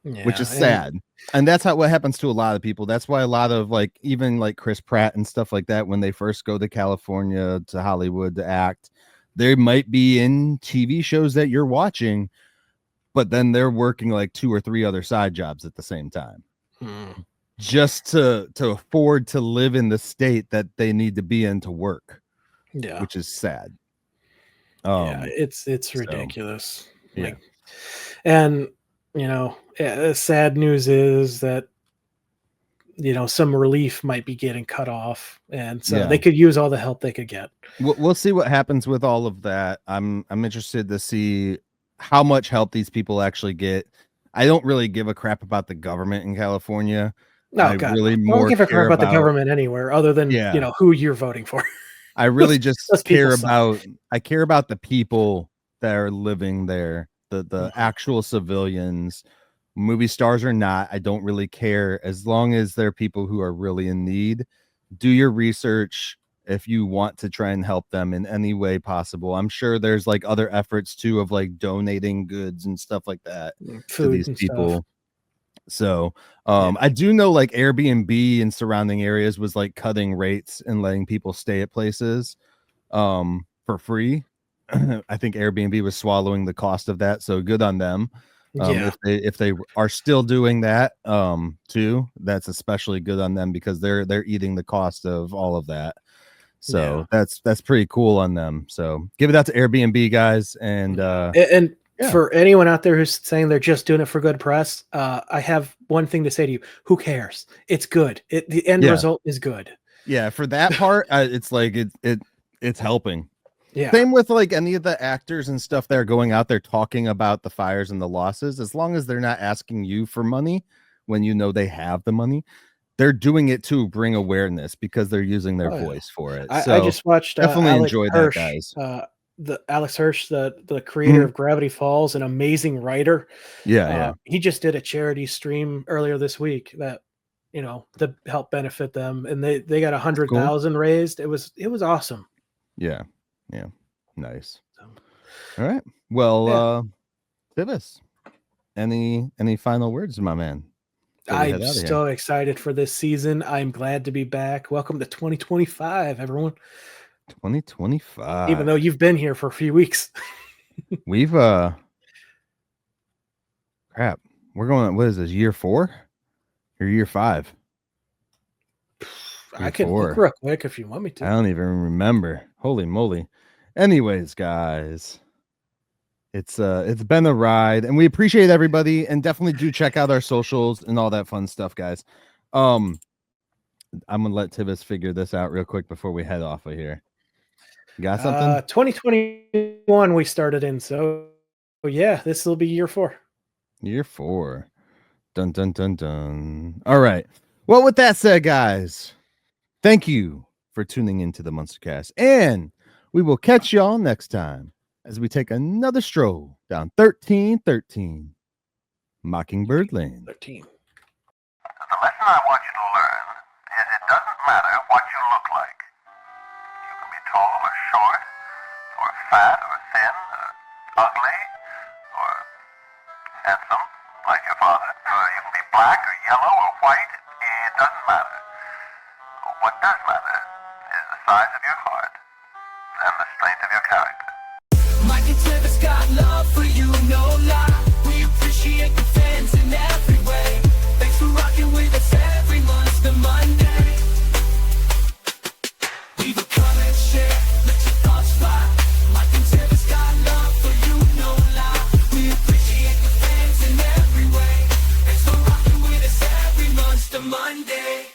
which is sad. And that's what happens to a lot of people. That's why a lot of like even like Chris Pratt and stuff like that, when they first go to California, to Hollywood to act, they might be in TV shows that you're watching, but then they're working like 2 or 3 other side jobs at the same time, just to afford to live in the state that they need to be in to work. Yeah, which is sad. It's ridiculous. So, and sad news is that some relief might be getting cut off, and so they could use all the help they could get. We'll see what happens with all of that. I'm interested to see how much help these people actually get. I don't really give a crap about the government in California. No, God, really don't give a crap about the government anywhere other than who you're voting for. I really just care about the people that are living there, the actual civilians. Movie stars or not, I don't really care, as long as they're people who are really in need. do your research if you want to try and help them in any way possible. I'm sure there's like other efforts too of like donating goods and stuff like that to these people. Stuff. So I do know like Airbnb and surrounding areas was like cutting rates and letting people stay at places for free. I think Airbnb was swallowing the cost of that, so good on them. If they are still doing that too, that's especially good on them because they're eating the cost of all of that. So that's pretty cool on them. So give it out to Airbnb, guys. And for anyone out there who's saying they're just doing it for good press, I have one thing to say to you: who cares? It's good. The end result is good. Yeah, for that part, it's like it's helping. Yeah. Same with like any of the actors and stuff that are going out there talking about the fires and the losses. As long as they're not asking you for money when you know they have the money, they're doing it to bring awareness because they're using their voice for it. So I just watched definitely Alex enjoy Hirsch, that, guys. The Alex Hirsch, the creator of Gravity Falls, an amazing writer. He just did a charity stream earlier this week that to help benefit them, and they got 100,000 raised. It was awesome. Yeah, nice. All right, well, Tivis, any final words, my man? I'm so excited for this season. I'm glad to be back. Welcome to 2025, everyone. 2025. Even though you've been here for a few weeks. We've crap. We're going, what is this, year 4 or year 5? I can look real quick if you want me to. I don't even remember. Holy moly. Anyways, guys, it's been a ride, and we appreciate everybody, and definitely do check out our socials and all that fun stuff, guys. I'm gonna let Tivis figure this out real quick before we head off of here. You got something? 2021 we started in, so yeah, this will be year 4. Year 4. Dun dun dun dun. All right. Well, with that said, guys, thank you for tuning into the Munster Cast, and we will catch y'all next time as we take another stroll down 1313 Mockingbird Lane. 13. The lesson I want you to learn is it doesn't matter what you look like. You can be tall or short, or fat or thin, or ugly, or handsome, like your father. Or you can be black or yellow or white. It doesn't matter. What does matter is the size of your heart and the strength of your character.